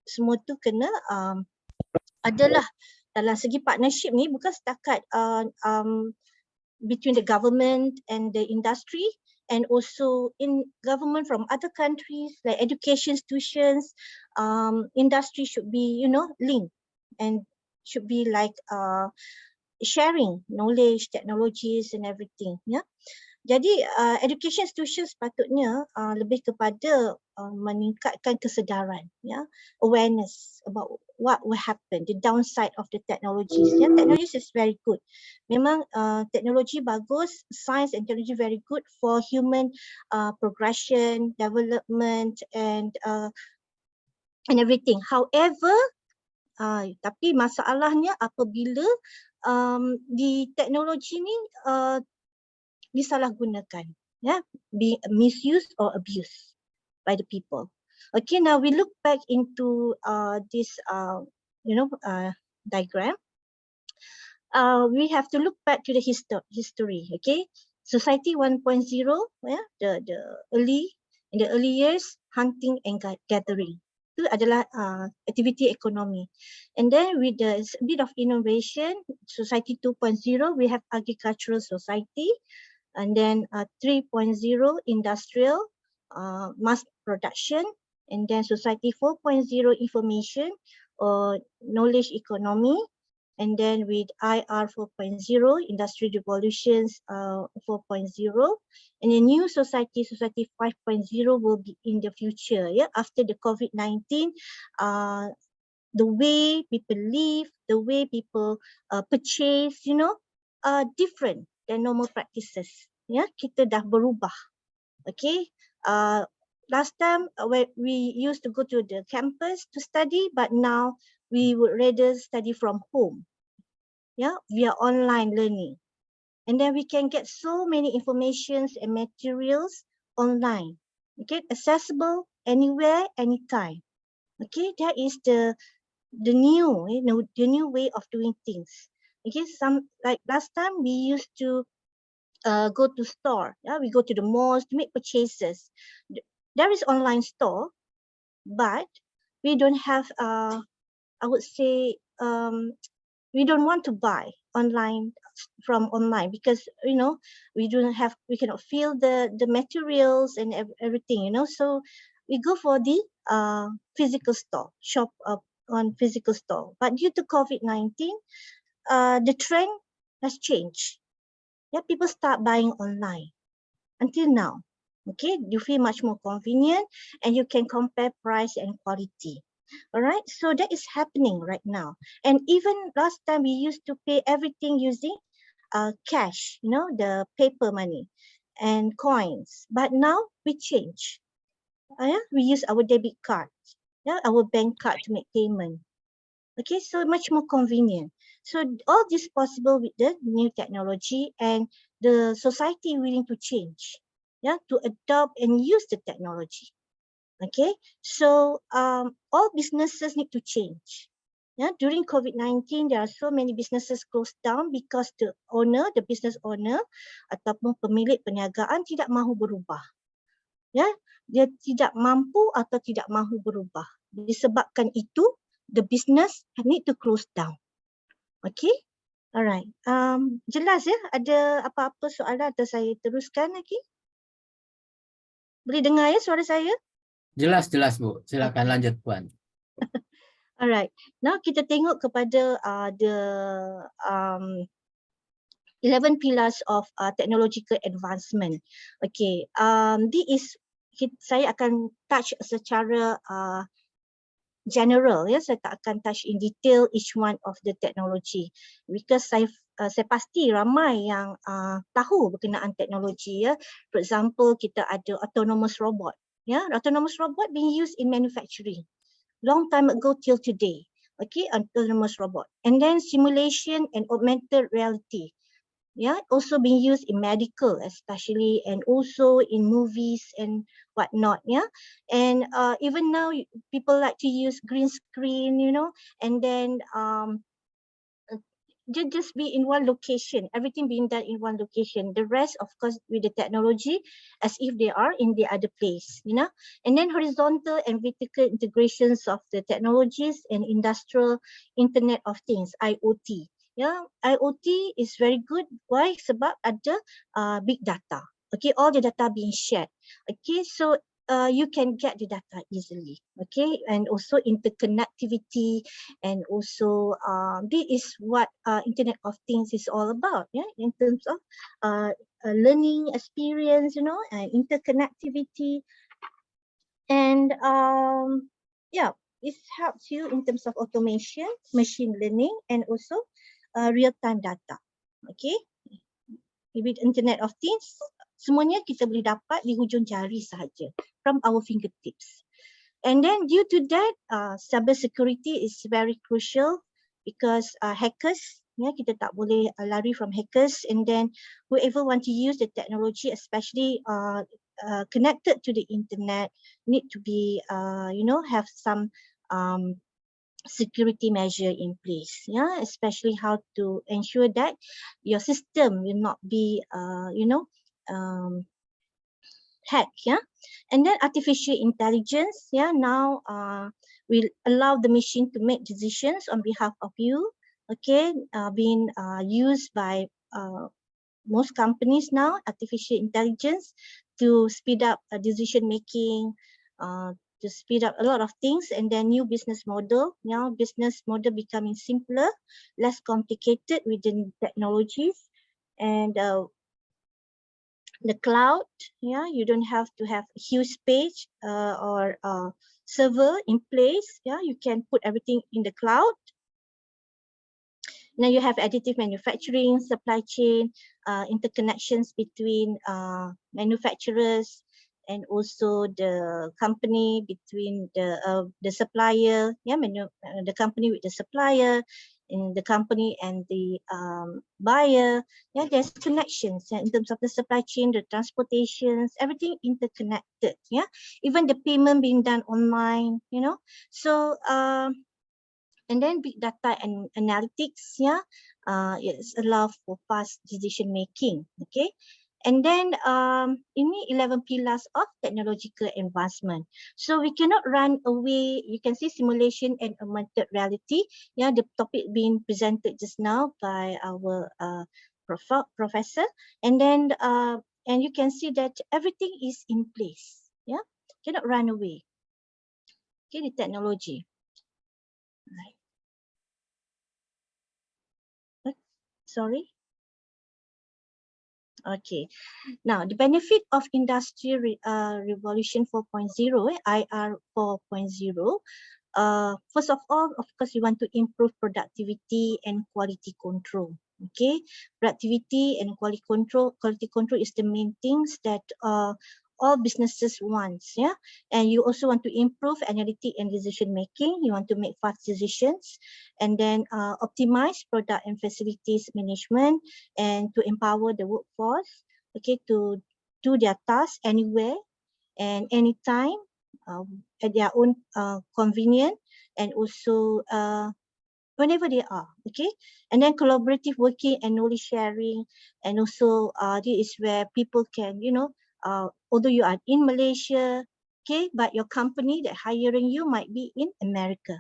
Semua tu kena adalah dalam segi partnership ni, bukan setakat between the government and the industry, and also in government from other countries like education institutions, industry should be linked and should be like sharing knowledge, technologies and everything. Jadi education institutions sepatutnya lebih kepada meningkatkan kesedaran, awareness about what will happen, the downside of the technologies. Technologies is very good. Memang teknologi bagus, science and technology very good for human progression, development and everything. However, tapi masalahnya apabila di teknologi ni disalahgunakan, be misused or abused by the people. Okay, now we look back into this diagram. We have to look back to the history. Okay, society 1.0, the early in the early years, hunting and gathering. Itu adalah activity economy. And then with the bit of innovation, society 2.0, we have agricultural society. And then 3.0 industrial, mass production, and then society 4.0 information or knowledge economy, and then with IR 4.0 industry revolutions 4.0, and the new society 5.0 will be in the future, after the COVID-19. The way people live, the way people purchase, different than normal practices. Kita dah berubah. Okay, last time we used to go to the campus to study, but now we would rather study from home. Via online learning, and then we can get so many informations and materials online. Okay, accessible anywhere, anytime. Okay, that is the new, the new way of doing things. Okay, like last time we used to go to store, we go to the malls to make purchases. There is online store, but we don't have I would say we don't want to buy from online because we cannot feel the materials and everything, so we go for the physical store, shop on physical store. But due to COVID-19, the trend has changed. People start buying online until now. Okay, you feel much more convenient and you can compare price and quality. All right, so that is happening right now. And even last time we used to pay everything using cash, the paper money and coins. But now we change. We use our debit card, our bank card to make payment. Okay, so much more convenient. So all this possible with the new technology and the society willing to change, to adopt and use the technology. Okay, so all businesses need to change. During COVID-19, there are so many businesses closed down because the business owner ataupun pemilik perniagaan tidak mahu berubah. Dia tidak mampu atau tidak mahu berubah. Disebabkan itu, the business need to close down. Okay, alright. Jelas Ada apa-apa soalan atau saya teruskan lagi? Boleh dengar suara saya? Jelas Bu. Silakan lanjut Puan. Alright. Now kita tengok kepada the 11 pillars of technological advancement. Okay. Saya akan touch secara general, saya tak akan touch in detail each one of the technology because saya pasti ramai yang tahu berkenaan teknologi. For example, kita ada autonomous robot. Autonomous robot being used in manufacturing long time ago till today. Okay, autonomous robot. And then simulation and augmented reality. Yeah, also being used in medical especially, and also in movies and whatnot. Yeah, and even now people like to use green screen, you know, and then just be in one location, everything being done in one location. The rest, of course, with the technology, as if they are in the other place, you know. And then horizontal and vertical integrations of the technologies and industrial Internet of Things, IoT. Yeah, IoT is very good. Why? Sebab ada big data. Okay, all the data being shared. Okay, so you can get the data easily. Okay, and also interconnectivity, and also this is what Internet of Things is all about. Yeah, in terms of learning experience, you know, interconnectivity, and yeah, it helps you in terms of automation, machine learning, and also real-time data. Okay, with Internet of Things, semuanya kita boleh dapat di hujung jari sahaja, from our fingertips. And then due to that, cyber security is very crucial, because hackers, yeah, kita tak boleh lari from hackers. And then whoever want to use the technology, especially connected to the internet, need to be, you know, have some security measure in place. Yeah, especially how to ensure that your system will not be, you know, hacked. Yeah, and then artificial intelligence, yeah, now will allow the machine to make decisions on behalf of you. Okay, being used by most companies now, artificial intelligence, to speed up decision making, to speed up a lot of things. And then new business model, now business model becoming simpler, less complicated within technologies. And the cloud, yeah, you don't have to have a huge space or server in place. Yeah, you can put everything in the cloud. Now you have additive manufacturing, supply chain, interconnections between manufacturers, and also the company between the supplier, yeah, the company with the supplier, and the company and the buyer. Yeah, there's connections, yeah, in terms of the supply chain, the transportations, everything interconnected. Yeah, even the payment being done online, you know. So and then big data and analytics, yeah, it's allow for fast decision making. Okay, and then ini 11 pillars of technological advancement. So we cannot run away. You can see simulation and augmented reality. Yeah, the topic being presented just now by our professor, and then and you can see that everything is in place. Yeah, cannot run away. Okay, the technology. Right. Sorry. Okay. Now, the benefit of Industry Revolution 4.0, IR 4.0. First of all, of course, you want to improve productivity and quality control. Okay, productivity and quality control. Quality control is the main things that all businesses want. Yeah, and you also want to improve analytic and decision making. You want to make fast decisions, and then optimize product and facilities management, and to empower the workforce. Okay, to do their tasks anywhere and anytime at their own convenience, and also whenever they are. Okay, and then collaborative working and knowledge sharing, and also this is where people can, you know, although you are in Malaysia, okay, but your company that hiring you might be in America.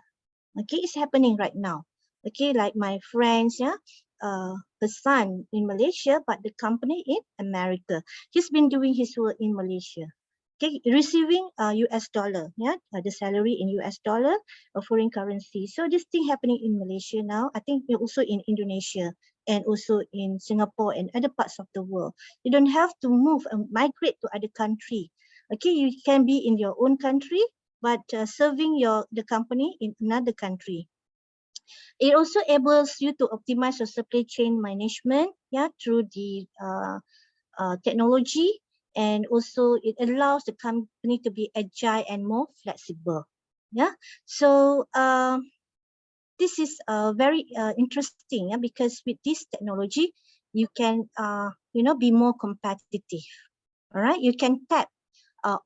Okay, it's happening right now. Okay, like my friends, yeah, her son in Malaysia, but the company in America. He's been doing his work in Malaysia. Okay, receiving US dollar, yeah, the salary in US dollar or foreign currency. So this thing happening in Malaysia now, I think also in Indonesia, and also in Singapore and other parts of the world. You don't have to move and migrate to other country. Okay, you can be in your own country, but serving the company in another country. It also enables you to optimize your supply chain management, yeah, through the technology, and also it allows the company to be agile and more flexible. Yeah, so this is very interesting, yeah, because with this technology, you can, be more competitive. All right, you can tap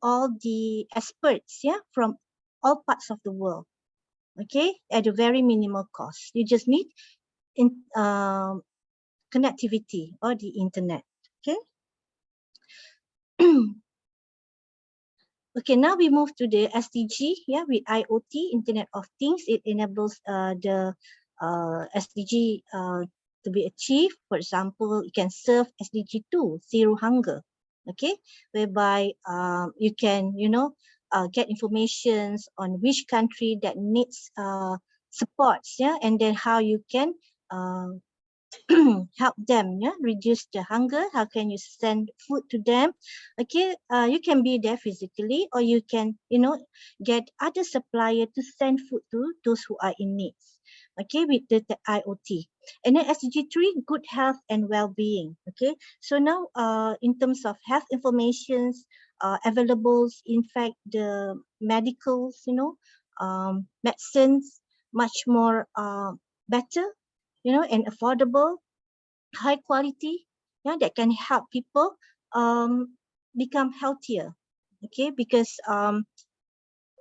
all the experts, from all parts of the world, okay, at a very minimal cost. You just need connectivity or the internet, okay. Okay, now we move to the SDG, with IoT, Internet of Things. It enables the SDG to be achieved. For example, you can serve SDG 2, zero hunger, okay, whereby you can, get informations on which country that needs supports, and then how you can help them, reduce the hunger. How can you send food to them? Okay, you can be there physically, or you can, get other supplier to send food to those who are in need. Okay, with the IoT. And then SDG 3, good health and well-being. Okay, so now in terms of health informations available, in fact, the medicals, medicines much more better, and affordable, high quality, that can help people become healthier. Okay, because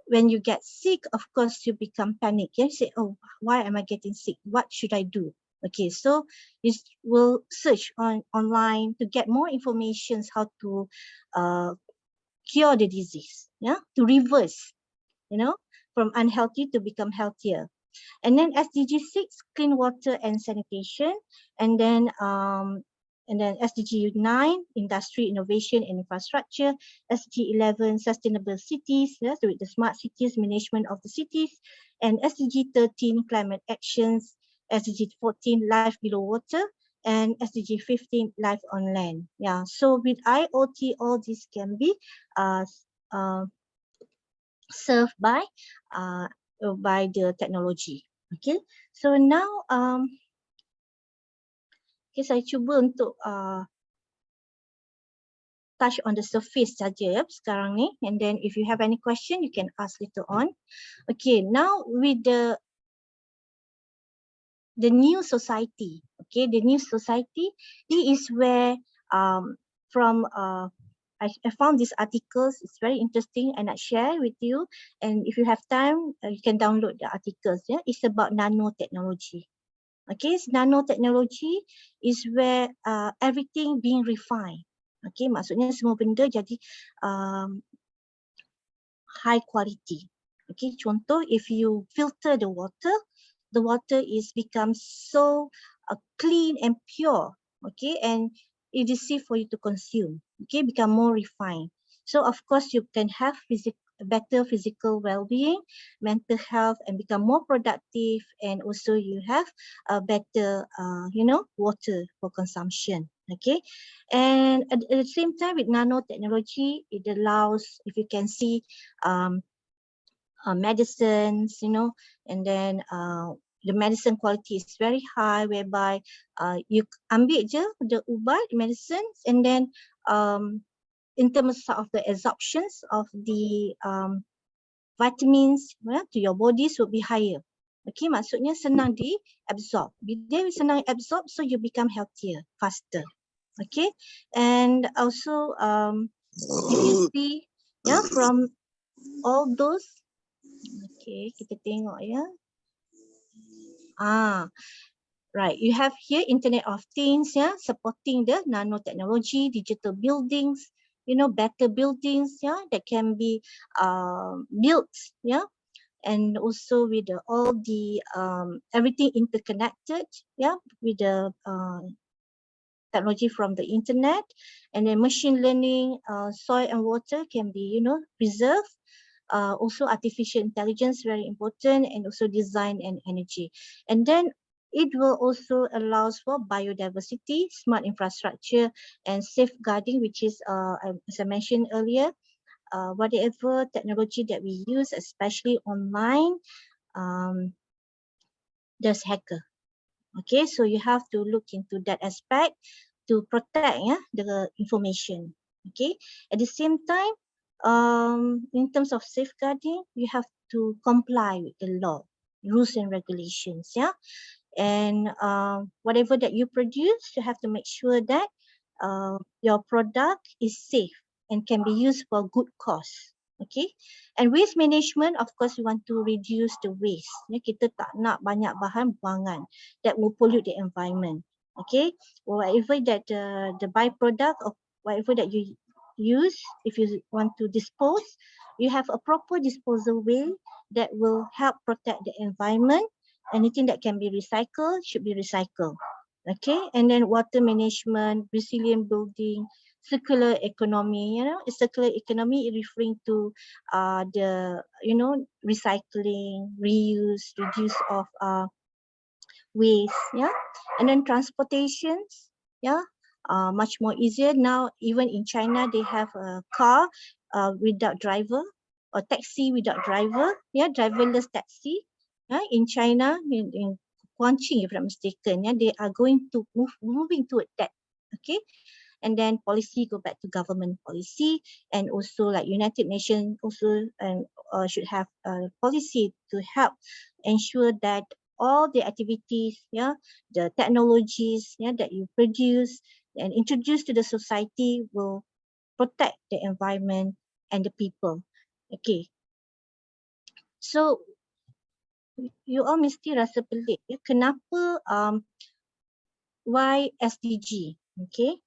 when you get sick, of course, you become panic. You say, oh, why am I getting sick? What should I do? Okay, so you will search online to get more information how to cure the disease, to reverse, from unhealthy to become healthier. And then SDG 6, clean water and sanitation. And then SDG 9, industry, innovation and infrastructure. SDG 11, sustainable cities, so with the smart cities, management of the cities. And SDG 13, climate actions. SDG 14, life below water. And SDG 15, life on land. Yeah, so with IoT, all this can be served by the technology. Okay, so now saya cuba untuk touch on the surface saja sekarang ni, and then if you have any question you can ask later on. Okay, now with the new society, okay, the new society, this is where from I found these articles. It's very interesting and I share with you. And if you have time, you can download the articles. Yeah, it's about nanotechnology. Okay, so nanotechnology is where everything being refined. Okay, maksudnya semua benda jadi high quality. Okay, contoh, if you filter the water is become so clean and pure. Okay, and it is safe for you to consume. Okay, become more refined. So of course you can have better physical well-being, mental health, and become more productive. And also you have a better, water for consumption. Okay, and at the same time with nanotechnology, it allows, if you can see, medicines, and then the medicine quality is very high, whereby you ambil je the ubat medicines, and then in terms of the absorptions of the vitamins to your bodies will be higher. Okay, maksudnya senang di absorb. Bila senang absorb, so you become healthier faster. Okay, and also if you see, from all those, okay, kita tengok ya. Right, you have here Internet of Things, supporting the nanotechnology, digital buildings, better buildings, that can be built, and also with all the everything interconnected, with the technology from the internet. And then machine learning, soil and water can be, preserved. Also artificial intelligence, very important, and also design and energy. And then it will also allows for biodiversity, smart infrastructure, and safeguarding, which is, as I mentioned earlier, whatever technology that we use, especially online, there's hacker. Okay, so you have to look into that aspect to protect the information. Okay, at the same time, in terms of safeguarding, you have to comply with the law, rules and regulations. and whatever that you produce, you have to make sure that your product is safe and can be used for good cause. Okay, and waste management, of course, we want to reduce the waste. Kita tak nak banyak bahan buangan that will pollute the environment. Okay, whatever that the byproduct of whatever that you use, if you want to dispose, you have a proper disposal way that will help protect the environment. Anything that can be recycled should be recycled. Okay, and then water management, resilient building, circular economy. Circular economy is referring to the recycling, reuse, reduce of waste. Yeah, and then transportations. Yeah, much more easier now. Even in China, they have a car without driver, or taxi without driver. Yeah, driverless taxi. Yeah, in China, in Guangqing, if I'm not mistaken, yeah, they are going to moving toward that. Okay, and then policy go back to government policy, and also like United Nations also should have a policy to help ensure that all the activities, yeah, the technologies, yeah, that you produce and introduce to the society will protect the environment and the people. Okay, so you all mesti rasa pelik ya, kenapa why SDG, okay?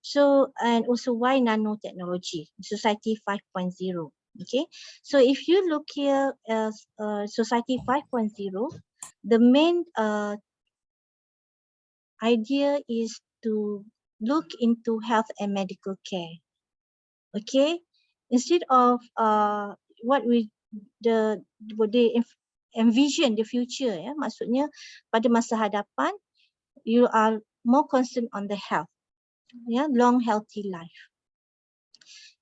So, and also why nanotechnology, Society 5.0, okay? So if you look here as Society 5.0, the main idea is to look into health and medical care, okay? Instead of what they envision the future, ya, maksudnya pada masa hadapan you are more concerned on the health, ya, long healthy life,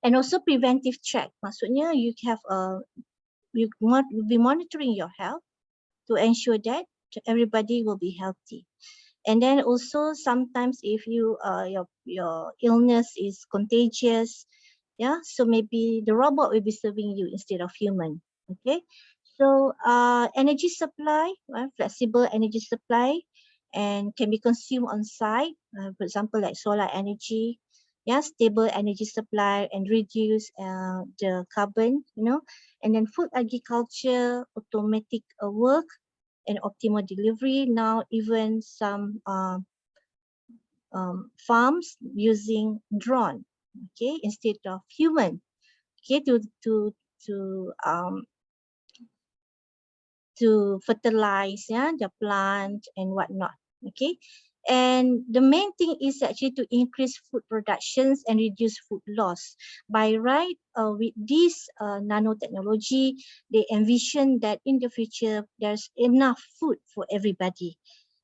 and also preventive check, maksudnya you have you will be monitoring your health to ensure that everybody will be healthy. And then also sometimes if you your illness is contagious, yeah, so maybe the robot will be serving you instead of human. Okay, so energy supply, flexible energy supply, and can be consumed on site, for example like solar energy, yeah, stable energy supply and reduce the carbon, and then food agriculture, automatic work and optimal delivery. Now even some farms using drone, okay, instead of human, okay, to fertilize, yeah, the plant and whatnot, okay. And the main thing is actually to increase food productions and reduce food loss. By right, with this nanotechnology, they envision that in the future there's enough food for everybody.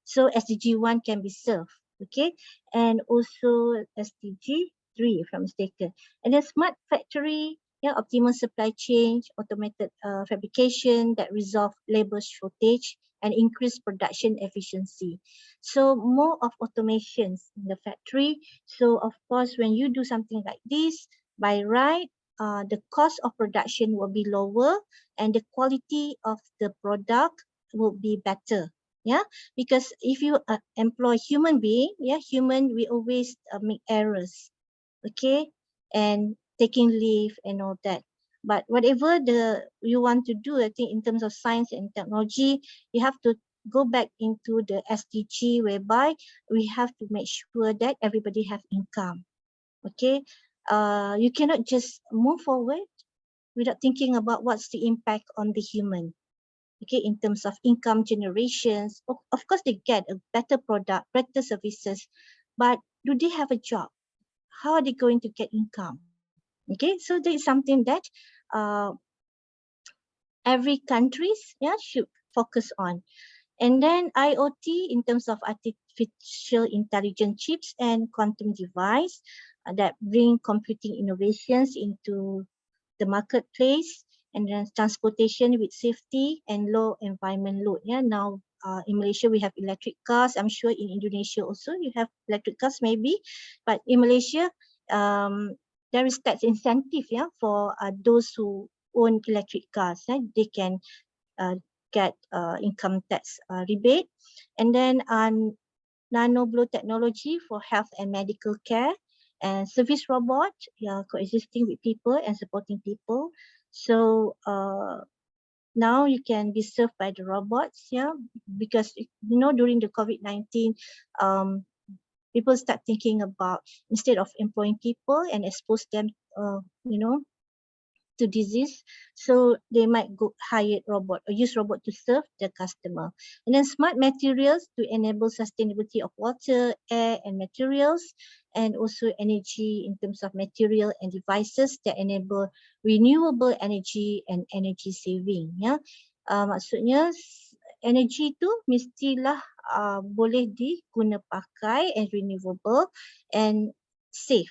So SDG 1 can be served, okay, and also SDG 3 if I'm mistaken. And the smart factory, yeah, optimal supply chain, automated fabrication that resolve labor shortage and increase production efficiency. So more of automations in the factory. So of course, when you do something like this, by right, the cost of production will be lower and the quality of the product will be better. Yeah, because if you employ human being, yeah, human, we always make errors, okay, and taking leave and all that. But whatever you want to do, I think in terms of science and technology, you have to go back into the SDG, whereby we have to make sure that everybody have income, okay. You cannot just move forward without thinking about what's the impact on the human. Okay, in terms of income generations, of course they get a better product, better services, but do they have a job? How are they going to get income? Okay, so there is something that every countries, yeah, should focus on. And then IoT in terms of artificial intelligence chips and quantum device that bring computing innovations into the marketplace. And then transportation with safety and low environment load. Yeah, now in Malaysia we have electric cars. I'm sure in Indonesia also you have electric cars maybe, but in Malaysia there is tax incentive, yeah, for those who own electric cars. Yeah? They can get income tax rebate. And then nanoblow technology for health and medical care, and service robot, coexisting with people and supporting people. So now you can be served by the robots, because during the COVID-19, people start thinking about, instead of employing people and expose them, to disease, so they might go hire robot or use robot to serve the customer. And then smart materials to enable sustainability of water, air, and materials, and also energy in terms of material and devices that enable renewable energy and energy saving. Maksudnya energy tu mestilah boleh diguna pakai and renewable and safe.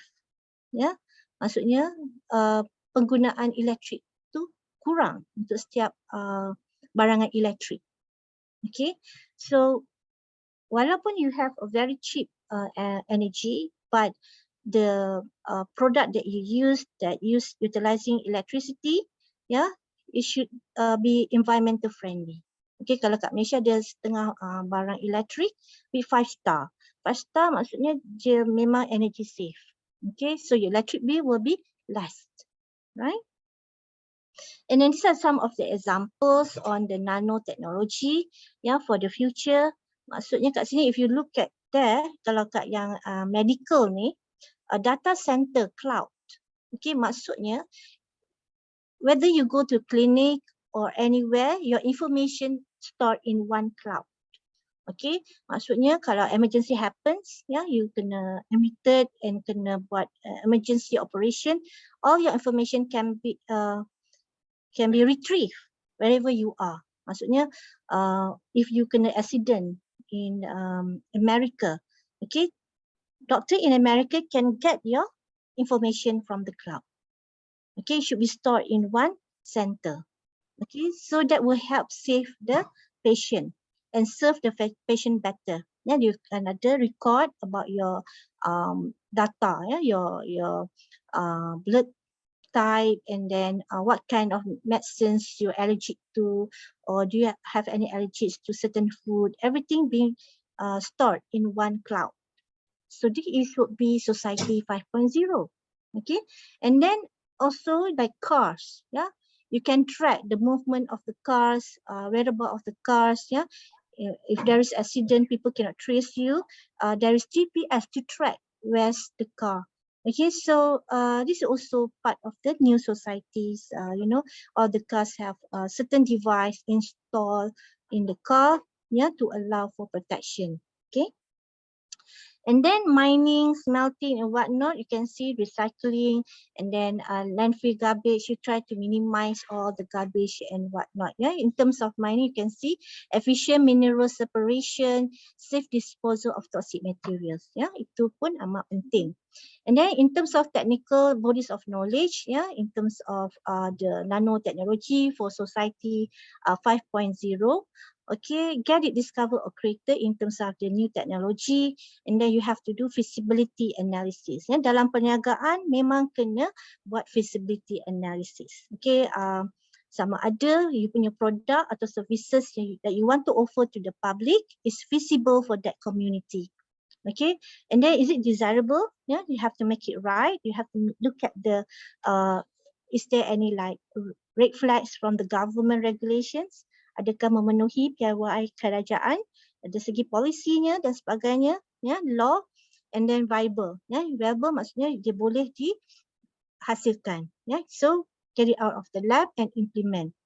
Maksudnya penggunaan elektrik tu kurang untuk setiap barangan elektrik. Okay, so walaupun you have a very cheap energy, but the product that you use utilizing electricity, it should be environmental friendly. Okay, kalau kat Malaysia ada setengah barang elektrik with 5 star. 5 star maksudnya dia memang energy safe. Okay, so your electric bill will be less. Right? And then these are some of the examples on the nanotechnology for the future. Maksudnya kat sini, if you look at there, kalau kat yang medical ni, data center cloud. Okay, maksudnya whether you go to clinic or anywhere, your information stored in one cloud. Okay, maksudnya kalau emergency happens, you kena admitted and kena buat emergency operation, all your information can be retrieved wherever you are. Maksudnya if you kena accident in America, okay, doctor in America can get your information from the cloud. Okay, it should be stored in one center. Okay, so that will help save the patient and serve the patient better. You can ada record about your data, your blood type, and then what kind of medicines you're allergic to, or do you have any allergies to certain food. Everything being stored in one cloud. So this would be society 5.0. Okay, and then also like cars, you can track the movement of the cars, whereabouts of the cars. If there is accident, people cannot trace you. There is GPS to track where's the car. Okay, so this is also part of the new societies. All the cars have a certain device installed in the car, to allow for protection. Okay. And then mining, smelting, and whatnot, you can see recycling, and then landfill garbage. You try to minimize all the garbage and whatnot. In terms of mining, you can see efficient mineral separation, safe disposal of toxic materials. Itu pun amat penting. And then in terms of technical bodies of knowledge, in terms of the nanotechnology for society 5.0. Okay, get it discovered or created in terms of the new technology, and then you have to do feasibility analysis. Dalam perniagaan memang kena buat feasibility analysis. Okay, sama ada you punya produk atau services that you want to offer to the public is feasible for that community. Okay, and then is it desirable? You have to make it right. You have to look at the is there any like red flags from the government regulations? Adakah memenuhi piawai kerajaan dari segi polisinya dan sebagainya, law, and then viable. Viable maksudnya dia boleh dihasilkan. So get it out of the lab and implement.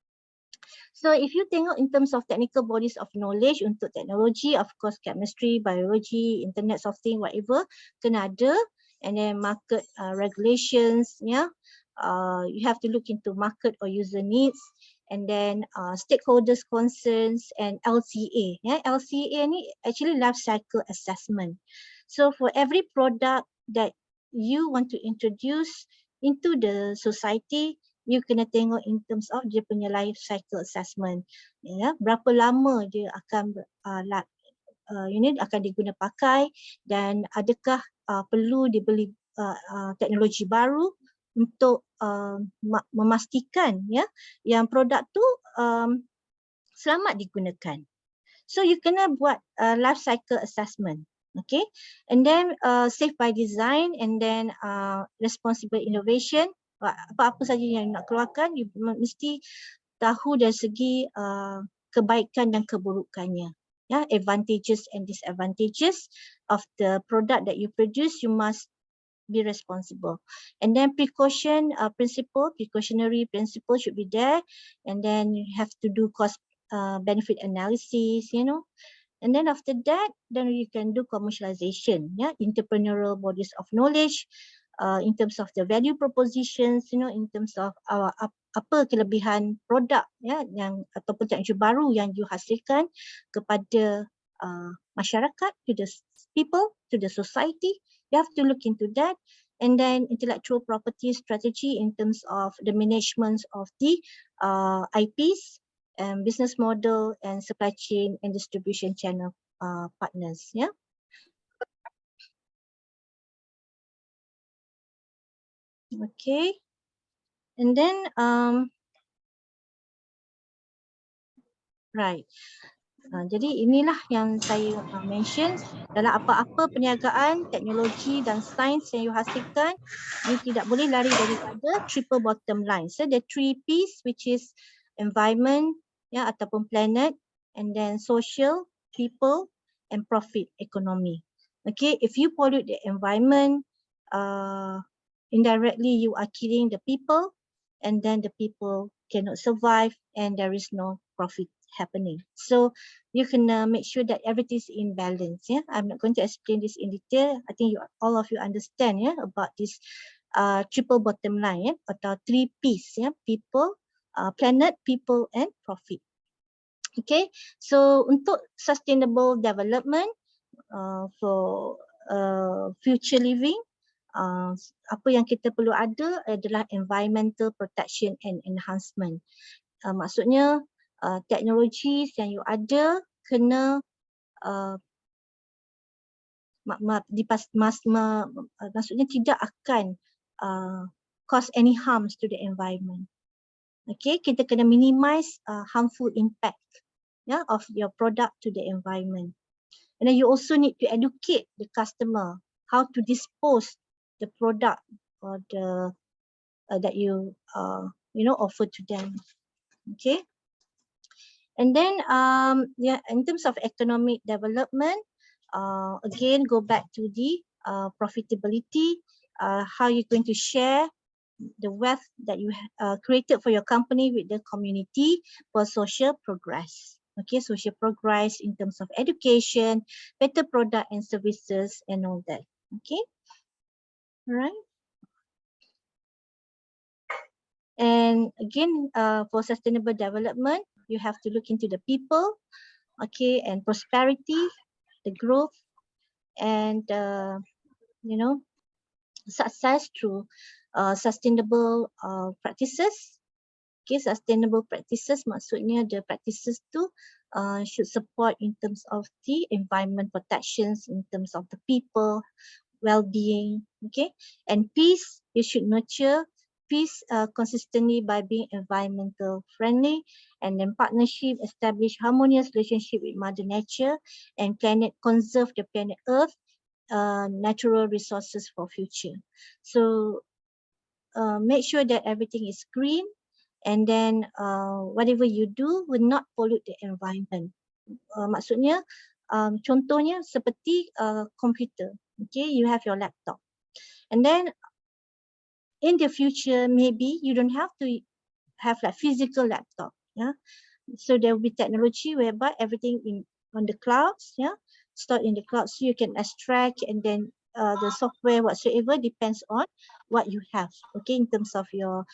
So if you tengok in terms of technical bodies of knowledge untuk teknologi, of course chemistry, biology, internet of things, whatever, kena ada. And then market regulations, you have to look into market or user needs. And then stakeholders concerns and LCA. LCA ni actually life cycle assessment. So for every product that you want to introduce into the society, you kena tengok in terms of dia punya life cycle assessment. Berapa lama dia akan akan diguna pakai, dan adakah perlu dibeli teknologi baru untuk memastikan yang produk tu selamat digunakan. So you kena buat life cycle assessment. Okay, and then safe by design, and then responsible innovation. Apa-apa saja yang nak keluarkan, you mesti tahu dari segi kebaikan dan keburukannya. Yeah, advantages and disadvantages of the product that you produce, you must be responsible. And then precautionary principle should be there. And then you have to do cost benefit analysis, you know. And then after that, then you can do commercialization, yeah, entrepreneurial bodies of knowledge, in terms of the value propositions, you know, in terms of apa kelebihan produk, ya, yang ataupun teknologi baru yang you hasilkan kepada masyarakat, to the people, to the society. You have to look into that. And then intellectual property strategy in terms of the management of the IPs, and business model, and supply chain and distribution channel partners. Yeah. Okay. And then right. Jadi inilah yang saya mention, dalam apa-apa perniagaan, teknologi dan sains yang you hasilkan, you tidak boleh lari daripada triple bottom line. So the 3 P's, which is environment, ya, ataupun planet, and then social, people, and profit, economy. Okay, if you pollute the environment, indirectly you are killing the people, and then the people cannot survive, and there is no profit happening. So you can make sure that everything is in balance. Yeah, I'm not going to explain this in detail. I think all of you understand, yeah, about this triple bottom line, yeah, atau 3 P's, yeah, people, planet, people, and profit. Okay, so untuk sustainable development for future living, apa yang kita perlu ada adalah environmental protection and enhancement. Maksudnya teknologi yang you ada kena maksudnya tidak akan cause any harms to the environment. Okay, kita kena minimize harmful impact, yeah, of your product to the environment. And then you also need to educate the customer how to dispose the product or the that you offer to them. Okay. And then yeah, in terms of economic development, again go back to the profitability, how you're going to share the wealth that you created for your company with the community for social progress. Okay, social progress in terms of education, better product and services, and all that. Okay, all right. And again, for sustainable development, you have to look into the people, okay, and prosperity, the growth, and success through sustainable practices. Okay, sustainable practices maksudnya the practices tu should support in terms of the environment protections, in terms of the people well-being, okay, and peace. You should nurture peace consistently by being environmental friendly, and then partnership, establish harmonious relationship with Mother Nature and planet, conserve the planet Earth, natural resources for future. So make sure that everything is green, and then whatever you do will not pollute the environment. Maksudnya contohnya seperti komputer, okay, you have your laptop, and then in the future, maybe you don't have to have like physical laptop, yeah. So there will be technology whereby everything on the clouds, yeah, stored in the cloud, so you can extract, and then the software whatsoever depends on what you have, okay, in terms of your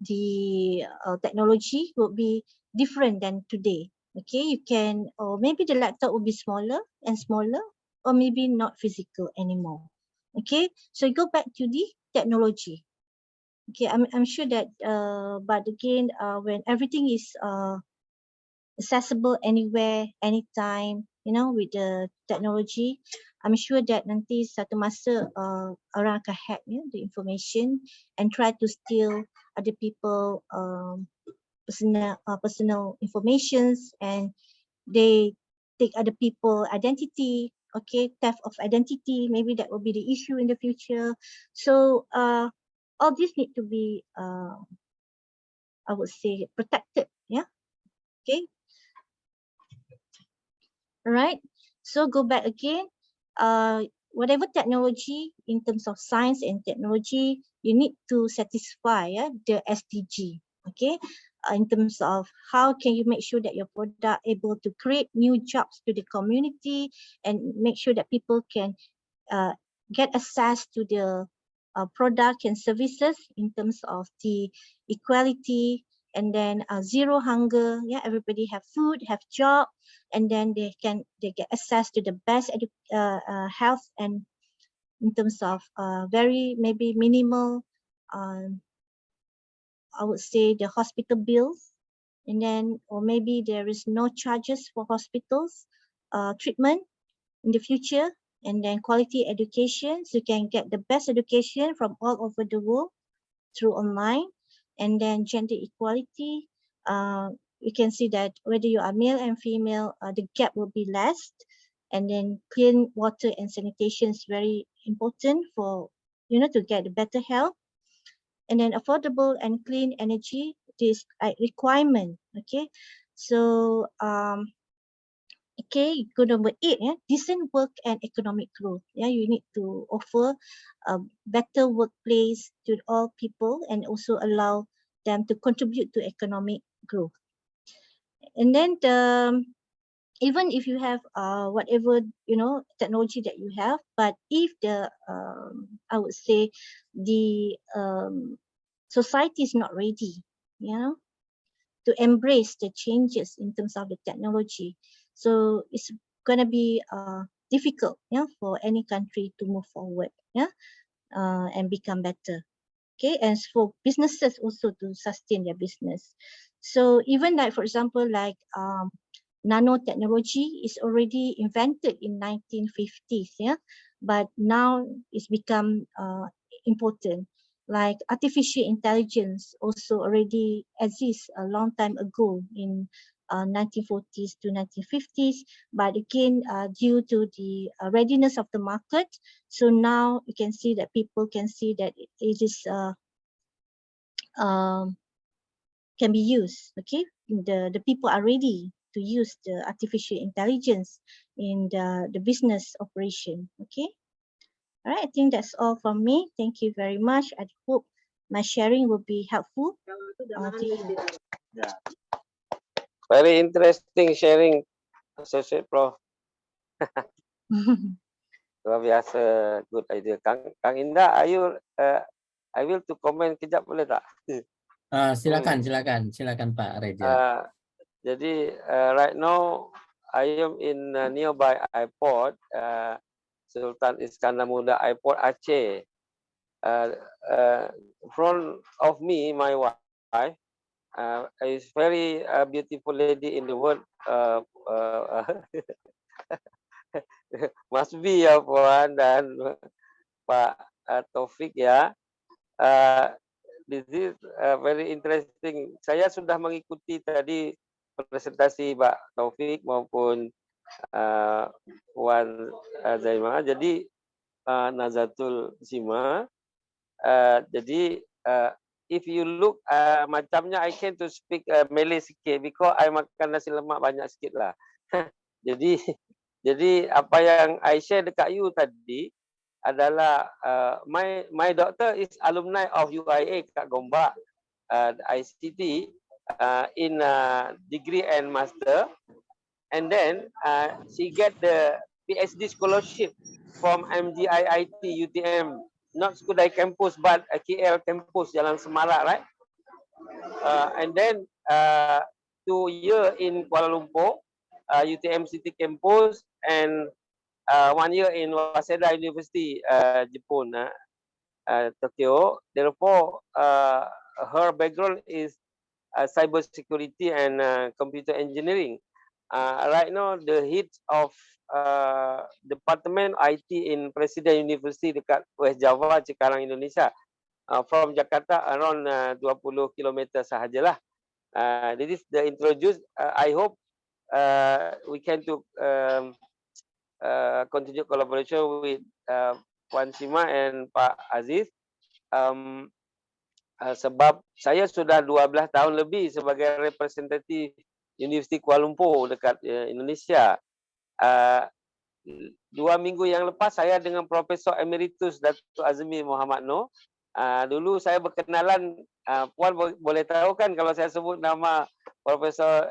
the technology will be different than today. Okay, you can, or maybe the laptop will be smaller and smaller, or maybe not physical anymore. Okay, so go back to the technology. Okay, I'm sure that but again when everything is accessible anywhere, anytime, you know, with the technology, I'm sure that nanti satu masa orang akan hack, the information and try to steal other people personal informations, and they take other people identity. Okay, theft of identity, maybe that will be the issue in the future. So all this need to be I would say protected. Yeah. Okay. All right. So go back again. Whatever technology in terms of science and technology, you need to satisfy the SDG. Okay. In terms of how can you make sure that your product able to create new jobs to the community and make sure that people can get access to the product and services in terms of the equality, and then zero hunger. Yeah, everybody have food, have job, and then they get access to the best health, and in terms of very maybe minimal I would say the hospital bills, and then or maybe there is no charges for hospitals treatment in the future, and then quality education, so you can get the best education from all over the world through online, and then gender equality. You can see that whether you are male and female, the gap will be less, and then clean water and sanitation is very important for to get better health, and then affordable and clean energy is a requirement. Okay, so okay, go number 8, decent work and economic growth. Yeah, you need to offer a better workplace to all people and also allow them to contribute to economic growth. And then even if you have whatever technology that you have, but if the I would say the society is not ready, to embrace the changes in terms of the technology, so it's going to be difficult for any country to move forward and become better. Okay, and for businesses also to sustain their business. So even like, for example, like nanotechnology is already invented in 1950s, but now it's become important. Like artificial intelligence also already exists a long time ago in 1940s to 1950s, but again due to the readiness of the market, so now you can see that people can see that it is can be used. Okay, the people are ready to use the artificial intelligence in the business operation. Okay. All right, I think that's all from me. Thank you very much. I hope my sharing will be helpful to you. Yeah. Very interesting sharing, Associate Prof. Luar biasa, good idea. Kang Indah, I will to comment kejap boleh tak? Silakan Pak Reza. Jadi right now I am in nearby airport, Sultan Iskandar Muda Airport Aceh. Front of me, my wife is very beautiful lady in the world. Mas B ya Puan dan Pak Taufik ya. This is very interesting. Saya sudah mengikuti tadi presentasi Pak Taufik maupun Puan Zaimah. Jadi Nazatul Zima. Jadi if you look macamnya I can to speak Malay sikit because I makan nasi lemak banyak sikit lah. Jadi apa yang I share dekat you tadi adalah my doctor is alumni of UIA kat Gombak, ICT in degree and master, and then she get the PhD scholarship from MGIIT UTM, not Skudai campus but KL campus Jalan Semarak, right? And then 2 years in Kuala Lumpur, UTM City campus, and 1 year in Waseda University, Japan, Tokyo. Therefore, her background is cyber security and computer engineering. Right now, the head of Department IT in Presiden University dekat West Java, Cikarang, Indonesia. From Jakarta, around 20 km sahajalah. This is the introduce. I hope we can to continue collaboration with Puan Sima and Pak Aziz. Sebab saya sudah 12 tahun lebih sebagai representatif Universiti Kuala Lumpur dekat Indonesia. 2 minggu yang lepas saya dengan Profesor Emeritus Datuk Azmi Muhammad Noor. Dulu saya berkenalan, Puan boleh tahu kan kalau saya sebut nama Profesor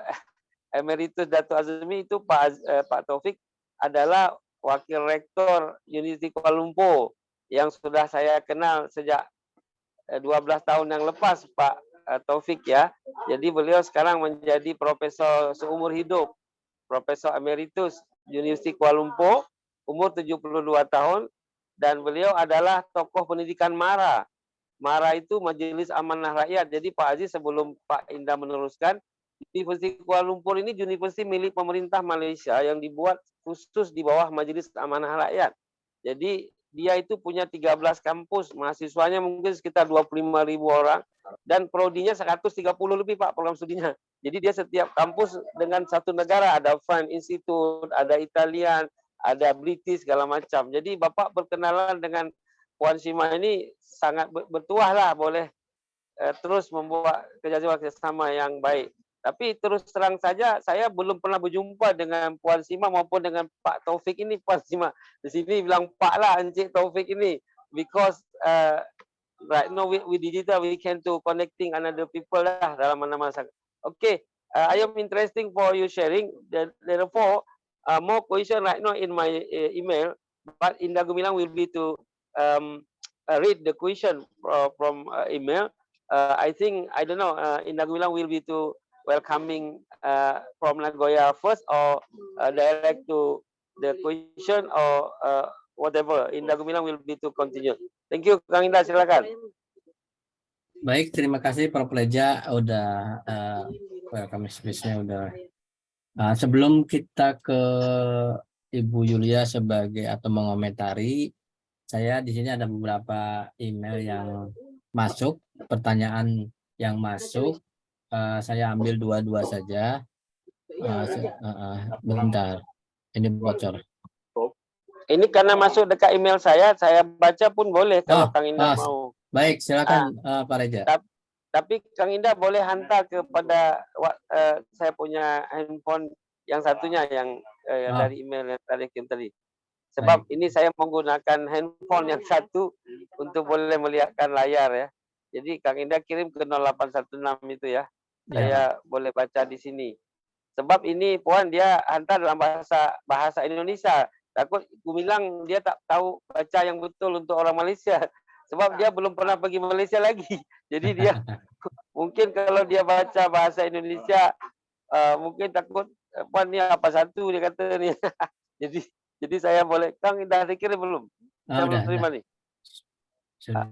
Emeritus Datuk Azmi itu Pak Taufik adalah Wakil Rektor Universiti Kuala Lumpur yang sudah saya kenal sejak 12 tahun yang lepas, Pak Taufik ya. Jadi beliau sekarang menjadi Profesor seumur hidup, Profesor Emeritus Universiti Kuala Lumpur, umur 72 tahun, dan beliau adalah tokoh pendidikan MARA. MARA itu Majelis Amanah Rakyat. Jadi Pak Aziz, sebelum Pak Indah meneruskan, Universiti Kuala Lumpur ini universiti milik pemerintah Malaysia yang dibuat khusus di bawah Majelis Amanah Rakyat. Jadi dia itu punya 13 kampus, mahasiswanya mungkin sekitar 25.000 orang, dan prodinya 130 lebih Pak program studinya. Jadi dia setiap kampus dengan satu negara, ada Fine Institute, ada Italian, ada British, segala macam. Jadi Bapak berkenalan dengan Puan Sima ini sangat bertuah lah, boleh terus membuat kerjasama yang baik. Tapi terus terang saja, saya belum pernah berjumpa dengan Puan Sima maupun dengan Pak Taufik ini. Puan Sima di sini bilang Pak lah, Encik Taufik ini, because right now with digital we can to connecting another people lah dalam mana-mana. Okay, I am interesting for you sharing. Therefore, more question right now in my email, but Indah Gumilang will be to read the question from email. I think, I don't know, Indah Gumilang will be to welcoming from Nagoya first, or direct to the question, or whatever. Indah Gumilang will be to continue. Thank you, Kang Indah, silakan. Baik, terima kasih Prof. Leja udah welcome speech-nya udah. Sebelum kita ke Ibu Yulia sebagai atau mengomentari, saya di sini ada beberapa email yang masuk, pertanyaan yang masuk. Saya ambil dua-dua saja. Bentar, ini bocor. Ini karena masuk dekat email saya baca pun boleh kalau Kang Indah mau. Baik, silakan Pak Reja. Tapi Kang Indah boleh hantar kepada saya punya handphone yang satunya yang dari email yang tadi. Sebab ini saya menggunakan handphone yang satu untuk boleh melihatkan layar ya. Jadi Kang Indah kirim ke 0816 itu ya. Saya boleh baca di sini. Sebab ini Puan dia hantar dalam bahasa Indonesia. Takut Gumilang dia tak tahu baca yang betul untuk orang Malaysia. Sebab dia belum pernah pergi Malaysia lagi. Jadi dia mungkin kalau dia baca bahasa Indonesia mungkin takut Puan ni apa satu dia kata ni. Jadi saya boleh, Kang Indah dikirim belum? Saya belum terima ni. Sudah.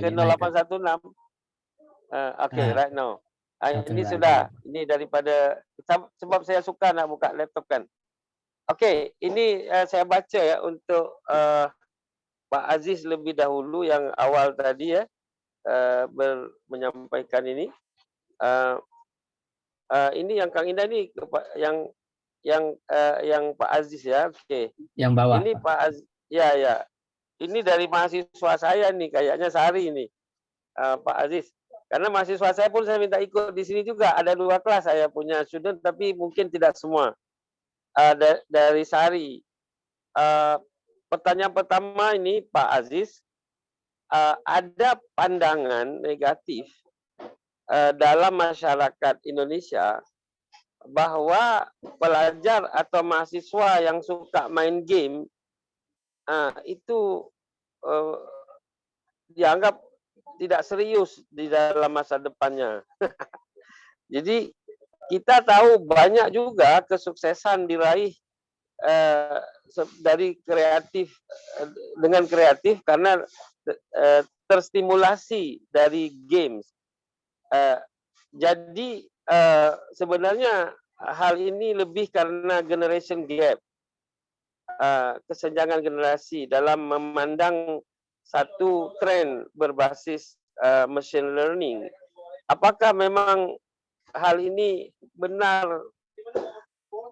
Ke 0816. Okay, right now. Ini sudah, ini daripada, sebab saya suka nak buka laptop kan. Okey, ini saya baca ya untuk Pak Aziz lebih dahulu yang awal tadi ya, menyampaikan ini. Ini yang Kang Indah ini yang Pak Aziz ya. Okey. Yang bawah. Ini Pak Aziz, ya. Ini dari mahasiswa saya nih, kayaknya sehari ini, Pak Aziz. Karena mahasiswa saya pun saya minta ikut di sini juga. Ada 2 kelas saya punya student, tapi mungkin tidak semua. Dari Sari. Pertanyaan pertama ini Pak Aziz, ada pandangan negatif dalam masyarakat Indonesia bahwa pelajar atau mahasiswa yang suka main game itu dianggap tidak serius di dalam masa depannya. Jadi kita tahu banyak juga kesuksesan diraih dari kreatif, dengan kreatif karena terstimulasi dari games. Jadi sebenarnya hal ini lebih karena generation gap, kesenjangan generasi dalam memandang satu tren berbasis machine learning. Apakah memang hal ini benar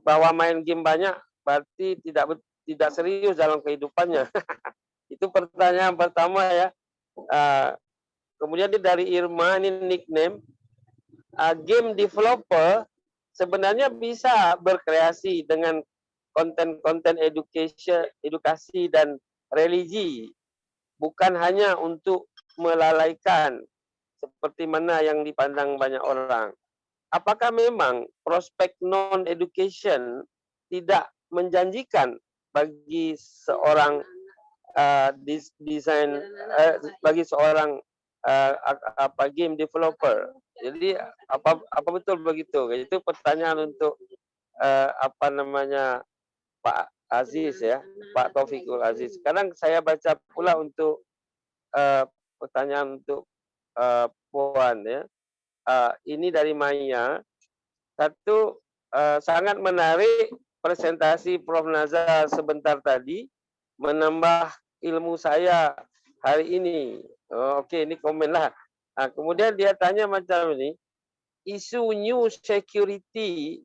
bahwa main game banyak berarti tidak serius dalam kehidupannya? Itu pertanyaan pertama ya. Kemudian dari Irma, ini nickname, game developer sebenarnya bisa berkreasi dengan konten-konten edukasi dan religi, bukan hanya untuk melalaikan seperti mana yang dipandang banyak orang. Apakah memang prospek non-education tidak menjanjikan bagi seorang bagi seorang game developer? Jadi apa betul begitu? Itu pertanyaan untuk Pak Aziz ya, Pak Taufikul Aziz. Sekarang saya baca pula untuk pertanyaan untuk Puan ya. Ini dari Maya. Satu, sangat menarik presentasi Prof. Nazar sebentar tadi, menambah ilmu saya hari ini. Oke, ini komen lah. Kemudian dia tanya macam ini, isu new security,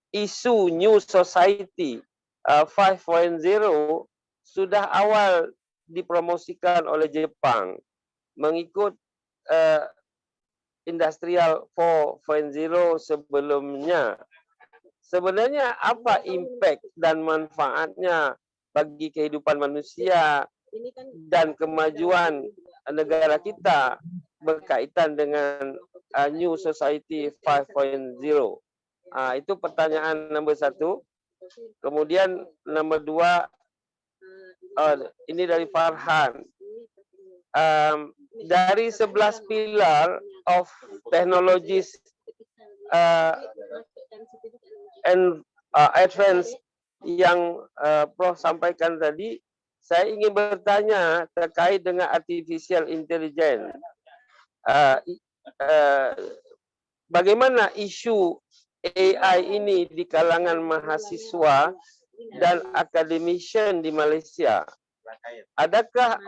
isu new society 5.0 sudah awal dipromosikan oleh Jepang mengikut Industrial 4.0 sebelumnya. Sebenarnya apa impact dan manfaatnya bagi kehidupan manusia dan kemajuan negara kita berkaitan dengan New Society 5.0? Itu pertanyaan nomor 1. Kemudian nomor 2, ini dari Farhan. Dari 11 pilar of technologies and advance yang Prof sampaikan tadi, saya ingin bertanya terkait dengan artificial intelligence. Bagaimana isu AI ini di kalangan mahasiswa dan academician di Malaysia? Adakah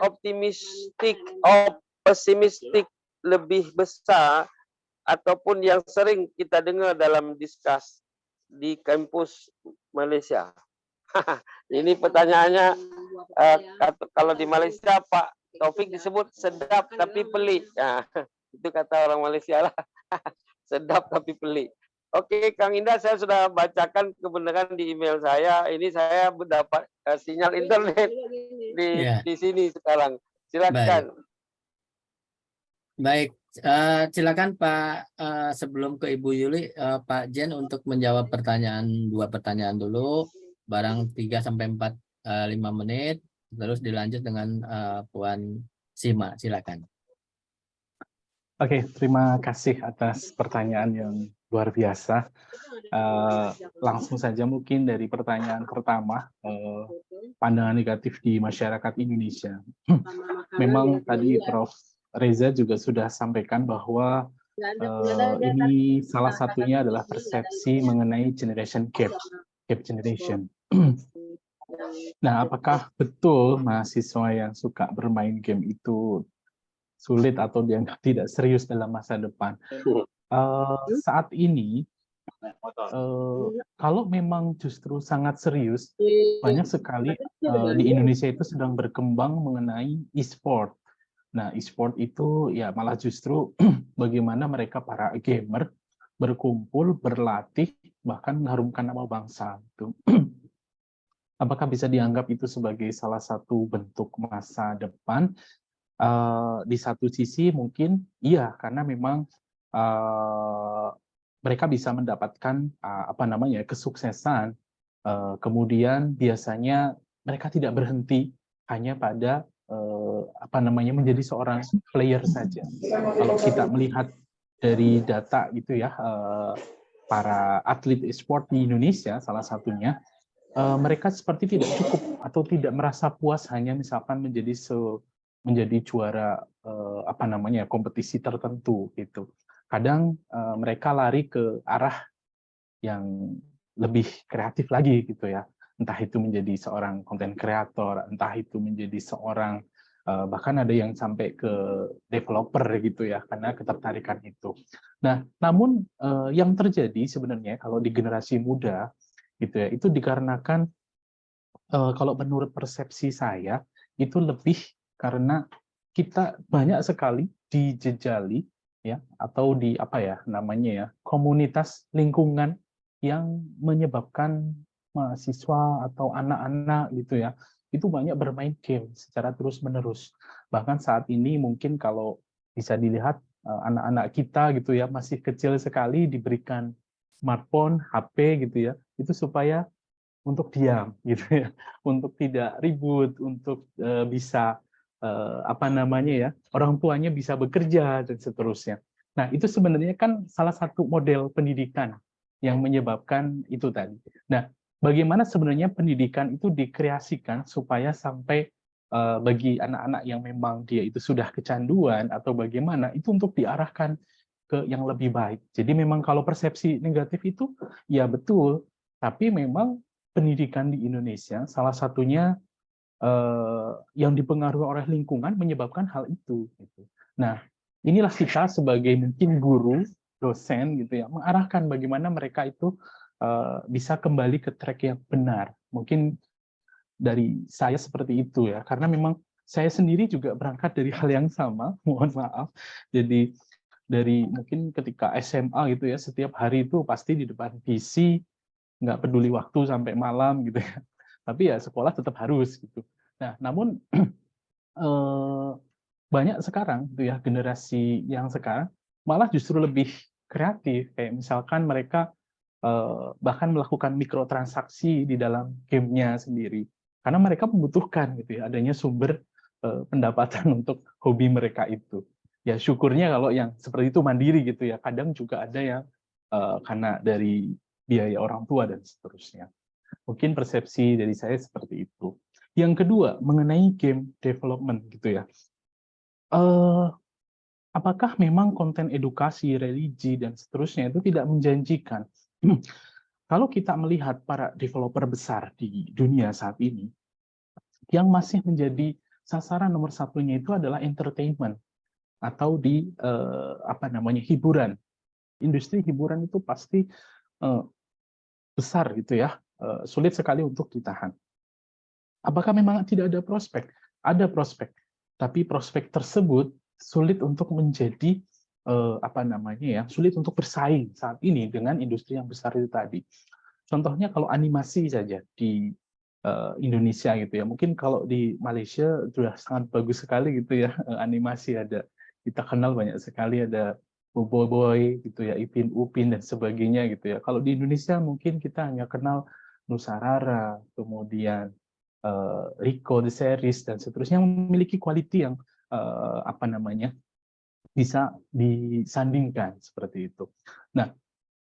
pesimistik lebih besar ataupun yang sering kita dengar dalam diskus di kampus Malaysia? Ini pertanyaannya, kalau di Malaysia Pak Taufik disebut sedap tapi pelik. Itu kata orang Malaysia lah. Sedap tapi pelik. Oke, Kang Indah, saya sudah bacakan kebenaran di email saya. Ini saya mendapat sinyal internet di sini sekarang. Silakan. Baik, silakan Pak. Sebelum ke Ibu Yuli, Pak Jen untuk menjawab dua pertanyaan dulu, barang 3-4 5 menit, terus dilanjut dengan Puan Sima. Silakan. Oke, terima kasih atas pertanyaan yang luar biasa. Langsung saja mungkin dari pertanyaan pertama, pandangan negatif di masyarakat Indonesia. Memang tadi Prof. Reza juga sudah sampaikan bahwa ini salah satunya adalah persepsi mengenai generation gap generation. Nah, apakah betul mahasiswa yang suka bermain game itu sulit atau dianggap tidak serius dalam masa depan? Saat ini, kalau memang justru sangat serius, banyak sekali di Indonesia itu sedang berkembang mengenai e-sport. Nah, e-sport itu ya malah justru bagaimana mereka para gamer berkumpul, berlatih, bahkan mengharumkan nama bangsa. Apakah bisa dianggap itu sebagai salah satu bentuk masa depan? Di satu sisi mungkin iya, karena memang mereka bisa mendapatkan kesuksesan. Kemudian biasanya mereka tidak berhenti hanya pada menjadi seorang player saja. Kalau kita melihat dari data gitu ya, para atlet e-sport di Indonesia salah satunya, mereka seperti tidak cukup atau tidak merasa puas hanya misalkan menjadi juara kompetisi tertentu gitu. Kadang mereka lari ke arah yang lebih kreatif lagi gitu ya. Entah itu menjadi seorang konten kreator, entah itu menjadi seorang Bahkan ada yang sampai ke developer gitu ya, karena ketertarikan itu. Nah, namun yang terjadi sebenarnya kalau di generasi muda gitu ya, itu dikarenakan kalau menurut persepsi saya itu lebih karena kita banyak sekali dijejali ya, atau di apa ya namanya ya, komunitas lingkungan yang menyebabkan mahasiswa atau anak-anak gitu ya, itu banyak bermain game secara terus-menerus. Bahkan saat ini mungkin kalau bisa dilihat anak-anak kita gitu ya, masih kecil sekali diberikan smartphone, HP gitu ya, itu supaya untuk diam gitu ya, untuk tidak ribut, untuk bisa apa namanya ya, orang tuanya bisa bekerja dan seterusnya. Nah, itu sebenarnya kan salah satu model pendidikan yang menyebabkan itu tadi. Nah, bagaimana sebenarnya pendidikan itu dikreasikan supaya sampai bagi anak-anak yang memang dia itu sudah kecanduan atau bagaimana, itu untuk diarahkan ke yang lebih baik. Jadi memang kalau persepsi negatif itu ya betul, tapi memang pendidikan di Indonesia salah satunya yang dipengaruhi oleh lingkungan menyebabkan hal itu. Gitu. Nah, inilah kita sebagai mungkin guru, dosen gitu ya, mengarahkan bagaimana mereka itu bisa kembali ke track yang benar. Mungkin dari saya seperti itu ya, karena memang saya sendiri juga berangkat dari hal yang sama, mohon maaf. Jadi dari mungkin ketika SMA gitu ya, setiap hari itu pasti di depan PC, nggak peduli waktu sampai malam gitu ya. Tapi ya sekolah tetap harus gitu. Nah, namun banyak sekarang gitu ya, generasi yang sekarang malah justru lebih kreatif. Kayak misalkan mereka bahkan melakukan mikrotransaksi di dalam gamenya sendiri. Karena mereka membutuhkan gitu ya, adanya sumber pendapatan untuk hobi mereka itu. Ya syukurnya kalau yang seperti itu mandiri gitu ya. Kadang juga ada yang karena dari biaya orang tua dan seterusnya. Mungkin persepsi dari saya seperti itu. Yang kedua, mengenai game development gitu ya. Apakah memang konten edukasi, religi, dan seterusnya itu tidak menjanjikan? Kalau kita melihat para developer besar di dunia saat ini, yang masih menjadi sasaran nomor satunya itu adalah entertainment atau di apa namanya hiburan. Industri hiburan itu pasti besar gitu ya, sulit sekali untuk ditahan. Apakah memang tidak ada prospek? Ada prospek, tapi prospek tersebut sulit untuk menjadi apa namanya ya, sulit untuk bersaing saat ini dengan industri yang besar itu tadi. Contohnya kalau animasi saja di Indonesia gitu ya, mungkin kalau di Malaysia sudah sangat bagus sekali gitu ya, animasi ada, kita kenal banyak sekali, ada Boboiboy gitu ya, Ipin Upin dan sebagainya gitu ya. Kalau di Indonesia mungkin kita hanya kenal Nusarara, kemudian Rico the Series dan seterusnya, yang memiliki quality yang apa namanya bisa disandingkan seperti itu. Nah,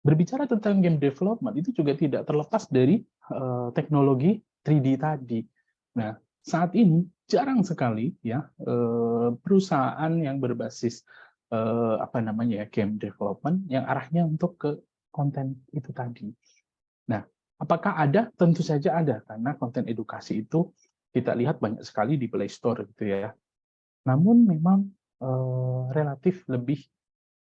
berbicara tentang game development itu juga tidak terlepas dari teknologi 3D tadi. Nah, saat ini jarang sekali ya perusahaan yang berbasis apa namanya ya game development yang arahnya untuk ke konten itu tadi. Nah, apakah ada? Tentu saja ada, karena konten edukasi itu kita lihat banyak sekali di Play Store gitu ya. Namun memang relatif lebih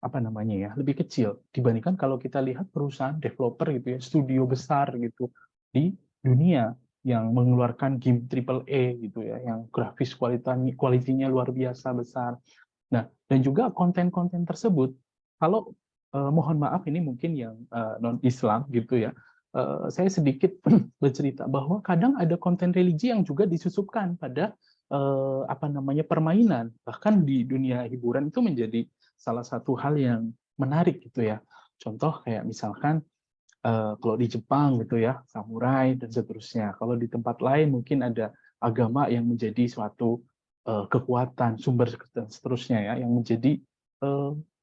apa namanya ya, lebih kecil dibandingkan kalau kita lihat perusahaan developer gitu ya, studio besar gitu di dunia yang mengeluarkan game AAA gitu ya, yang grafis kualitinya luar biasa besar. Nah, dan juga konten-konten tersebut, kalau mohon maaf ini mungkin yang non-Islam gitu ya, saya sedikit bercerita bahwa kadang ada konten religi yang juga disusupkan pada apa namanya permainan. Bahkan di dunia hiburan itu menjadi salah satu hal yang menarik gitu ya. Contoh kayak misalkan kalau di Jepang gitu ya, samurai dan seterusnya. Kalau di tempat lain mungkin ada agama yang menjadi suatu kekuatan, sumber dan seterusnya ya, yang menjadi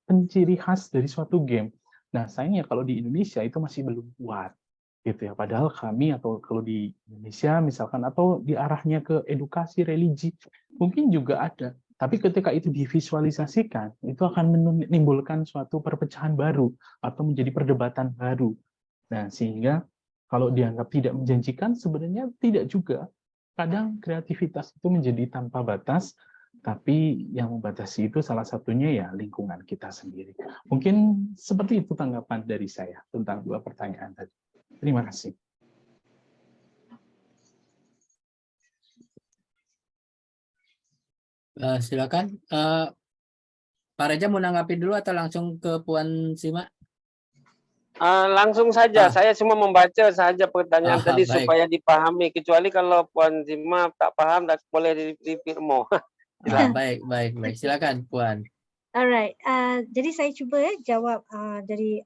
penciri khas dari suatu game. Nah, sayangnya kalau di Indonesia itu masih belum kuat gitu ya. Padahal kami atau kalau di Indonesia misalkan atau diarahnya ke edukasi religi mungkin juga ada. Tapi ketika itu divisualisasikan, itu akan menimbulkan suatu perpecahan baru atau menjadi perdebatan baru. Nah, sehingga kalau dianggap tidak menjanjikan, sebenarnya tidak juga. kadang kreativitas itu menjadi tanpa batas, tapi yang membatasi itu salah satunya ya lingkungan kita sendiri. Mungkin seperti itu tanggapan dari saya tentang 2 pertanyaan tadi. Terima kasih. Silakan. Pak Reza mau nanggapi dulu atau langsung ke Puan Sima? Langsung saja, saya cuma membaca saja pertanyaan tadi baik. supaya dipahami. Kecuali kalau Puan Sima tak paham, tak boleh di-firmo. Baik. Silakan Puan. Alright, jadi saya cuba jawab dari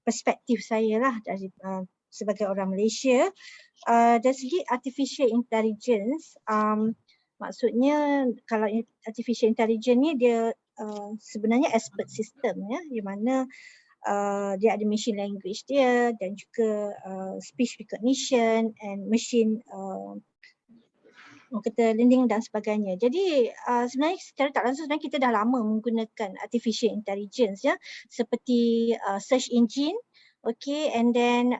perspektif saya lah dari sebagai orang Malaysia. Dari segi artificial intelligence, maksudnya kalau artificial intelligence ni dia sebenarnya expert system ya, di mana dia ada machine language dia dan juga speech recognition and machine kata learning dan sebagainya. Jadi sebenarnya secara tak langsung sebenarnya kita dah lama menggunakan artificial intelligence ya, seperti search engine, okay, and then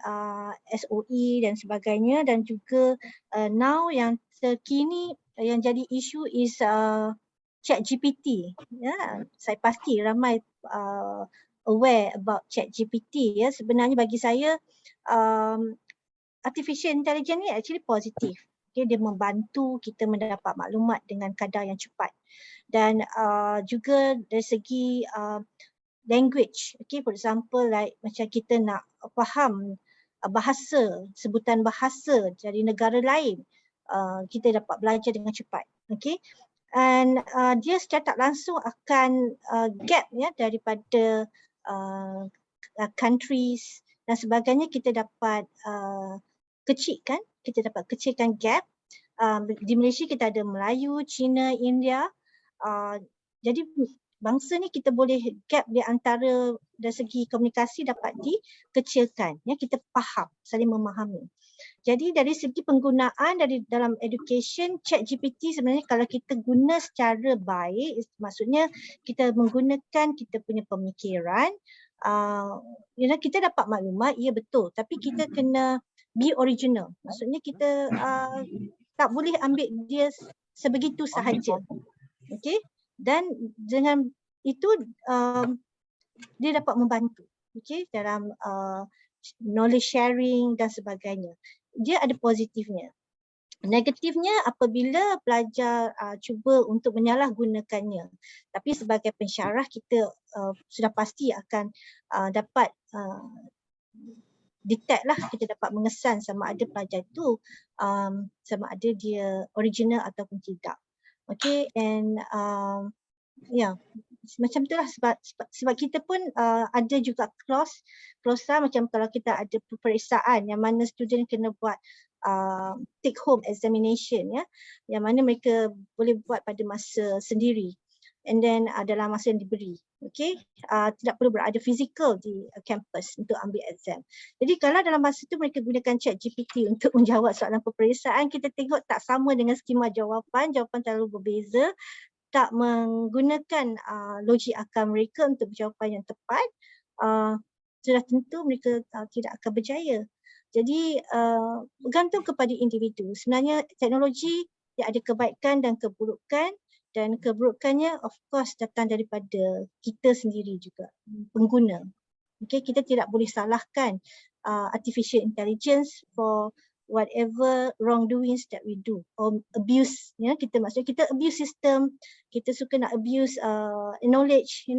SOE dan sebagainya, dan juga now yang terkini yang jadi isu is ChatGPT ya. Saya pasti ramai aware about ChatGPT ya. Sebenarnya bagi saya artificial intelligence ni actually positif. Okay, dia membantu kita mendapat maklumat dengan kadar yang cepat, dan juga dari segi language, okay, for example like macam kita nak faham bahasa, sebutan bahasa dari negara lain, kita dapat belajar dengan cepat, okay. And dia secara tak langsung akan gap ya daripada countries dan sebagainya, kita dapat kecilkan gap. Di Malaysia kita ada Melayu, Cina, India. Jadi bangsa ni kita boleh gap di antara dari segi komunikasi dapat dikecilkan. Ya, kita faham, saling memahami. Jadi dari segi penggunaan dari dalam education, ChatGPT sebenarnya kalau kita guna secara baik, maksudnya kita menggunakan kita punya pemikiran, kita dapat maklumat, ya betul, tapi kita kena be original. Maksudnya kita tak boleh ambil dia sebegitu sahaja. Okay? Dan dengan itu dia dapat membantu, okay, dalam knowledge sharing dan sebagainya. Dia ada positifnya. Negatifnya apabila pelajar cuba untuk menyalahgunakannya. Tapi sebagai pensyarah kita sudah pasti akan dapat detect lah, kita dapat mengesan sama ada pelajar itu sama ada dia original ataupun tidak. Okay, and macam itulah sebab kita pun ada juga clause macam kalau kita ada peperiksaan yang mana student kena buat take home examination ya, yang mana mereka boleh buat pada masa sendiri and then dalam masa yang diberi. Okay, tidak perlu berada fizikal di kampus untuk ambil exam. Jadi kalau dalam masa itu mereka gunakan ChatGPT untuk menjawab soalan peperiksaan, kita tengok tak sama dengan skema jawapan terlalu berbeza, tak menggunakan logik akal mereka untuk jawapan yang tepat, sudah tentu mereka tidak akan berjaya. Jadi bergantung kepada individu. Sebenarnya teknologi dia ada kebaikan dan keburukan, dan keburukannya of course datang daripada kita sendiri juga, pengguna. Okay, kita tidak boleh salahkan artificial intelligence for whatever wrongdoings that we do or abuse, ya, kita maksudnya kita abuse system, kita suka nak abuse knowledge,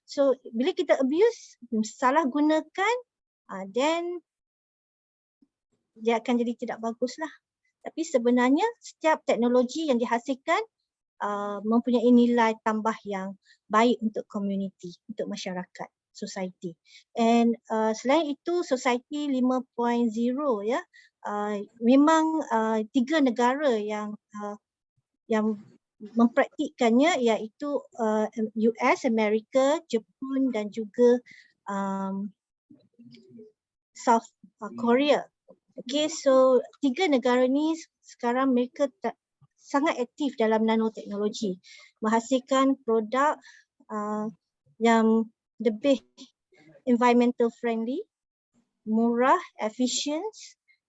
so bila kita abuse, salah gunakan, then dia akan jadi tidak bagus lah. Tapi sebenarnya setiap teknologi yang dihasilkan mempunyai nilai tambah yang baik untuk community, untuk masyarakat, society. And selain itu society 5.0 ya, memang 3 negara yang mempraktikkannya, iaitu US, Amerika, Jepun dan juga South Korea. Okay, so 3 negara ni sekarang mereka sangat aktif dalam nanoteknologi, menghasilkan produk yang lebih environmental friendly, murah, efficient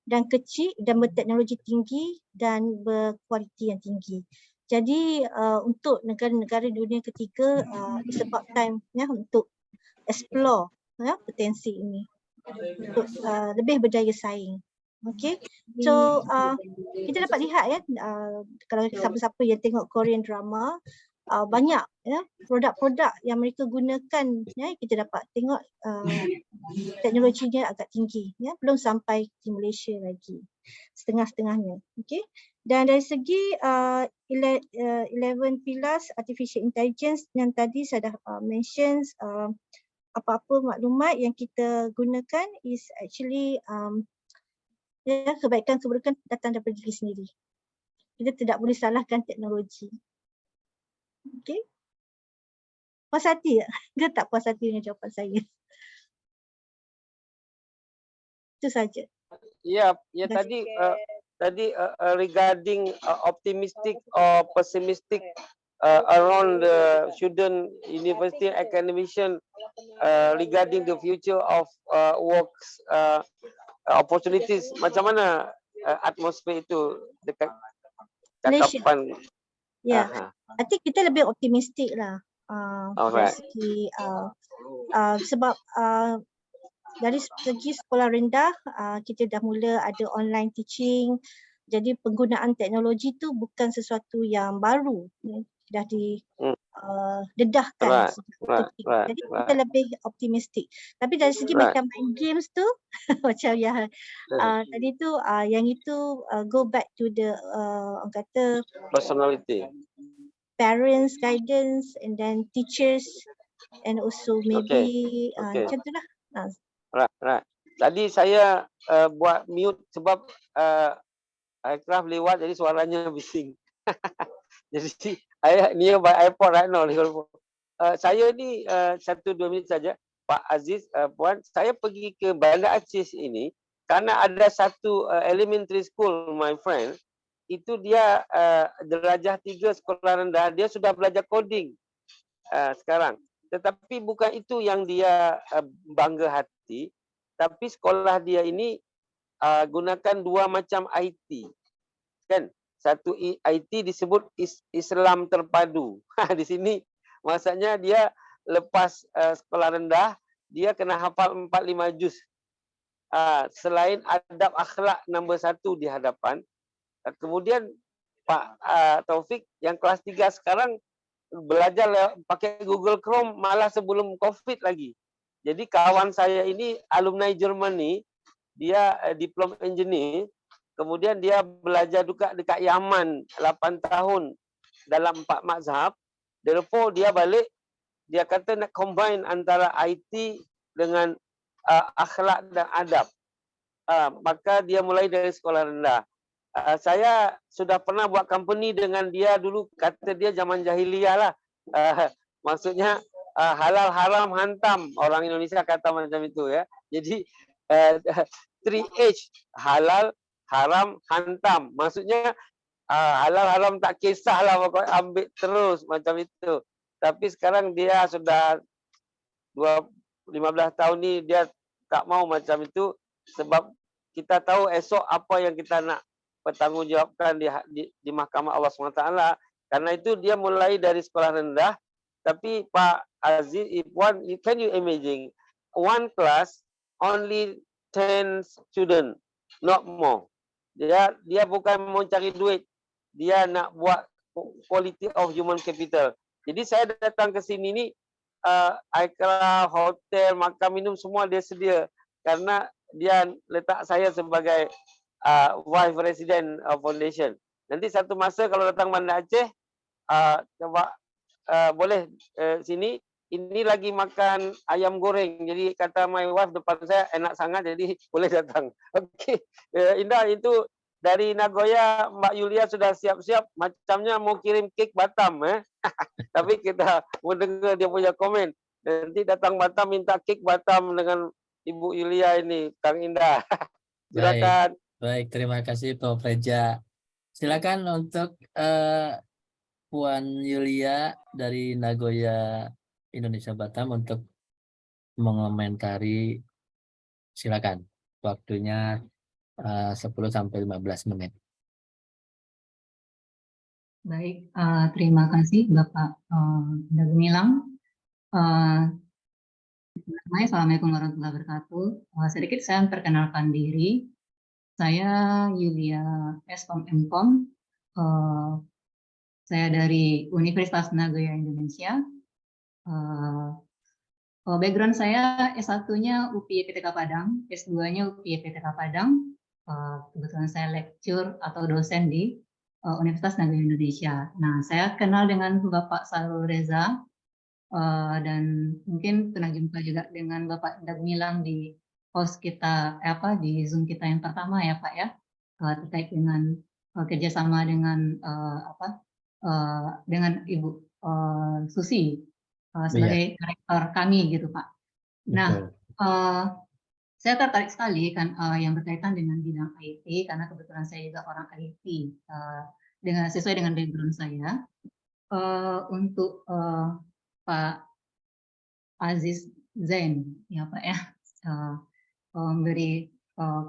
dan kecil dan berteknologi tinggi dan berkualiti yang tinggi. Jadi untuk negara-negara dunia ketiga, it's about time ya untuk explore ya, potensi ini untuk lebih berdaya saing. Okay, so kita dapat lihat ya, kalau siapa-siapa yang tengok Korean drama, banyak ya produk-produk yang mereka gunakan ya, kita dapat tengok teknologinya agak tinggi ya, belum sampai di Malaysia lagi, setengah-setengahnya. Okay, dan dari segi 11 pillars artificial intelligence yang tadi saya dah mention, apa-apa maklumat yang kita gunakan is actually ya, kebaikan-keburukan datang daripada diri sendiri. Kita tidak boleh salahkan teknologi. Okay. Puas hati tak? Dia tak puas hati dengan jawapan saya. Itu saja. Ya, tadi regarding optimistic or pessimistic around the student, university, academician regarding the future of works opportunities. Macam mana atmosfer itu dekat cakapan? Ya, I think kita lebih optimistik lah. Dari Alright. segi sebab dari segi sekolah rendah kita dah mula ada online teaching, jadi penggunaan teknologi tu bukan sesuatu yang baru, dah didedahkan. Jadi kita lebih optimistik. Tapi dari segi macam main games tu macam yang tadi tu yang itu go back to the orang kata Personality, parents guidance and then teachers and also maybe macam tu lah. Right. Tadi saya buat mute sebab aircraft lewat jadi suaranya bising. Jadi saya nearby airport right now. Saya ni 1-2 minit saja, Pak Aziz, Puan. Saya pergi ke Bandar Aceh ini kerana ada satu elementary school, my friend. Itu dia darjah 3 sekolah rendah, dia sudah belajar coding sekarang. Tetapi bukan itu yang dia bangga hati, tapi sekolah dia ini gunakan dua macam IT, kan? Satu IT disebut Islam terpadu. Di sini maksudnya dia lepas sekolah rendah, dia kena hafal 4-5 juz. Selain adab akhlak nombor 1 di hadapan. Kemudian Pak Taufik yang kelas 3 sekarang belajar pakai Google Chrome malah sebelum COVID lagi. Jadi kawan saya ini alumni Germany, dia diploma engineer, kemudian dia belajar juga dekat Yaman 8 tahun dalam 4 mazhab. Therefore dia balik, dia kata nak combine antara IT dengan akhlak dan adab. Maka dia mulai dari sekolah rendah. Saya sudah pernah buat company dengan dia dulu, kata dia zaman jahiliyah lah. Maksudnya halal haram hantam, orang Indonesia kata macam itu ya. Jadi 3H, halal haram hantam, maksudnya halal haram tak kisahlah, pokoknya ambil terus macam itu. Tapi sekarang dia sudah 15 tahun ni dia tak mau macam itu, sebab kita tahu esok apa yang kita nak bertanggungjawabkan di mahkamah Allah SWT. Karena itu dia mulai dari sekolah rendah. Tapi Pak Aziz, can you imagine one class only 10 student, not more. Dia bukan mau cari duit, dia nak buat quality of human capital. Jadi saya datang ke sini ni, aircraft, hotel, makan minum semua dia sedia, karena dia letak saya sebagai Vice President Foundation. Nanti satu masa kalau datang Bandar Aceh, coba boleh sini. Ini lagi makan ayam goreng. Jadi kata my wife depan saya enak sangat, jadi boleh datang. Okey, Indah, itu dari Nagoya Mbak Yulia sudah siap-siap. Macamnya mau kirim kek Batam. Tapi kita mendengar dia punya komen. Nanti datang Batam minta kek Batam dengan Ibu Yulia ini, Kang Indah. Silakan. Baik, terima kasih Pak Preja. Silakan untuk Puan Yulia dari Nagoya Indonesia Batam untuk mengomentari. Silakan, waktunya 10 sampai 15 menit. Baik, terima kasih Bapak Dagumilang. Assalamualaikum warahmatullahi wabarakatuh. Sedikit saya memperkenalkan diri. Saya Yulia Eskom Mkom. Saya dari Universitas Nagoya Indonesia. Background saya S1-nya UPI PTK Padang, S2-nya UPI PTK Padang. Kebetulan saya lecture atau dosen di Universitas Nagoya Indonesia. Nah, saya kenal dengan Bapak Sarul Reza dan mungkin pernah jumpa juga dengan Bapak Dagumilang di host kita di Zoom kita yang pertama ya Pak ya, terkait dengan kerjasama dengan dengan Ibu Susi sebagai rektor kami gitu Pak. Nah, saya tertarik sekali kan yang berkaitan dengan bidang IT karena kebetulan saya juga orang IT sesuai dengan background saya. Untuk Pak Aziz Zain ya Pak ya memberi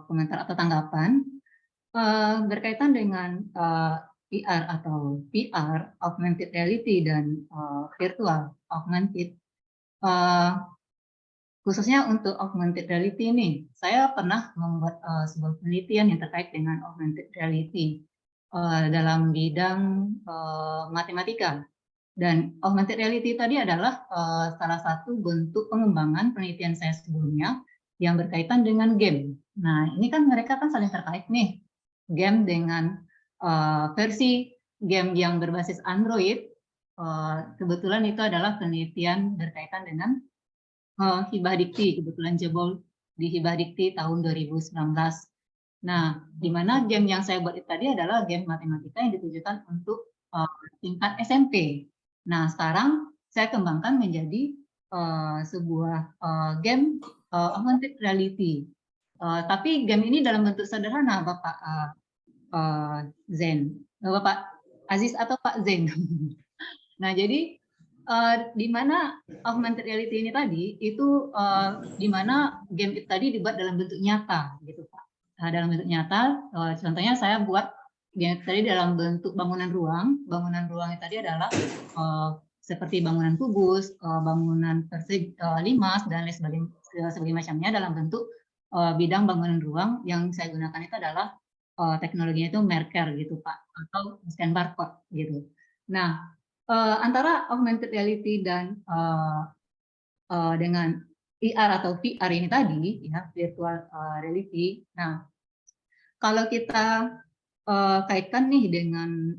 komentar atau tanggapan berkaitan dengan VR atau VR, augmented reality dan virtual augmented. Khususnya untuk augmented reality ini, saya pernah membuat sebuah penelitian yang terkait dengan augmented reality dalam bidang matematika. Dan augmented reality tadi adalah salah satu bentuk pengembangan penelitian saya sebelumnya yang berkaitan dengan game. Nah, ini kan mereka kan saling terkait nih. Game dengan versi game yang berbasis Android, kebetulan itu adalah penelitian berkaitan dengan Hibah Dikti, kebetulan jebol di Hibah Dikti tahun 2019. Nah, di mana game yang saya buat itu tadi adalah game matematika yang ditujukan untuk tingkat SMP. Nah, sekarang saya kembangkan menjadi sebuah game augmented reality. Tapi game ini dalam bentuk sederhana, Bapak Zen, Bapak Aziz atau Pak Zen. Nah, jadi di mana augmented reality ini tadi itu di mana game itu tadi dibuat dalam bentuk nyata gitu Pak. Dalam bentuk nyata, contohnya saya buat game tadi dalam bentuk bangunan ruang. Bangunan ruang itu tadi adalah seperti bangunan kubus, bangunan persegi, limas dan lain sebagainya macamnya dalam bentuk bidang bangunan ruang. Yang saya gunakan itu adalah teknologinya itu Merker gitu Pak, atau scan barcode gitu. Nah, antara augmented reality dan dengan VR atau VR ini tadi, ya virtual reality. Nah, kalau kita kaitkan nih dengan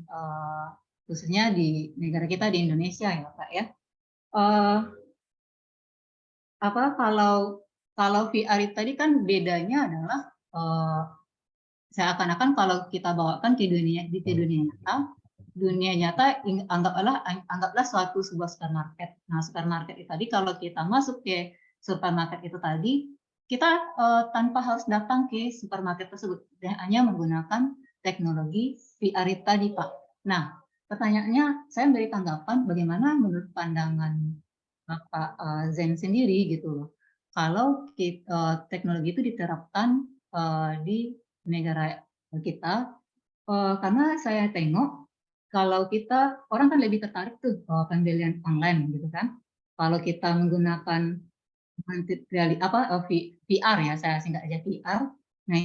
khususnya di negara kita di Indonesia ya Pak ya, kalau VR itu tadi kan bedanya adalah seakan-akan kalau kita bawakan ke dunia nyata. Dunia nyata anggaplah sebuah supermarket. Nah, supermarket itu tadi kalau kita masuk ke supermarket itu tadi, kita tanpa harus datang ke supermarket tersebut, hanya menggunakan teknologi VR itu tadi, Pak. Nah, pertanyaannya, saya beri tanggapan bagaimana menurut pandangan Bapak Zen sendiri gitu loh. Kalau teknologi itu diterapkan di negara kita, karena saya tengok kalau kita, orang kan lebih tertarik tuh pembelian online gitu kan. Kalau kita menggunakan augmented reality, VR ya, saya singkat aja VR. Nah,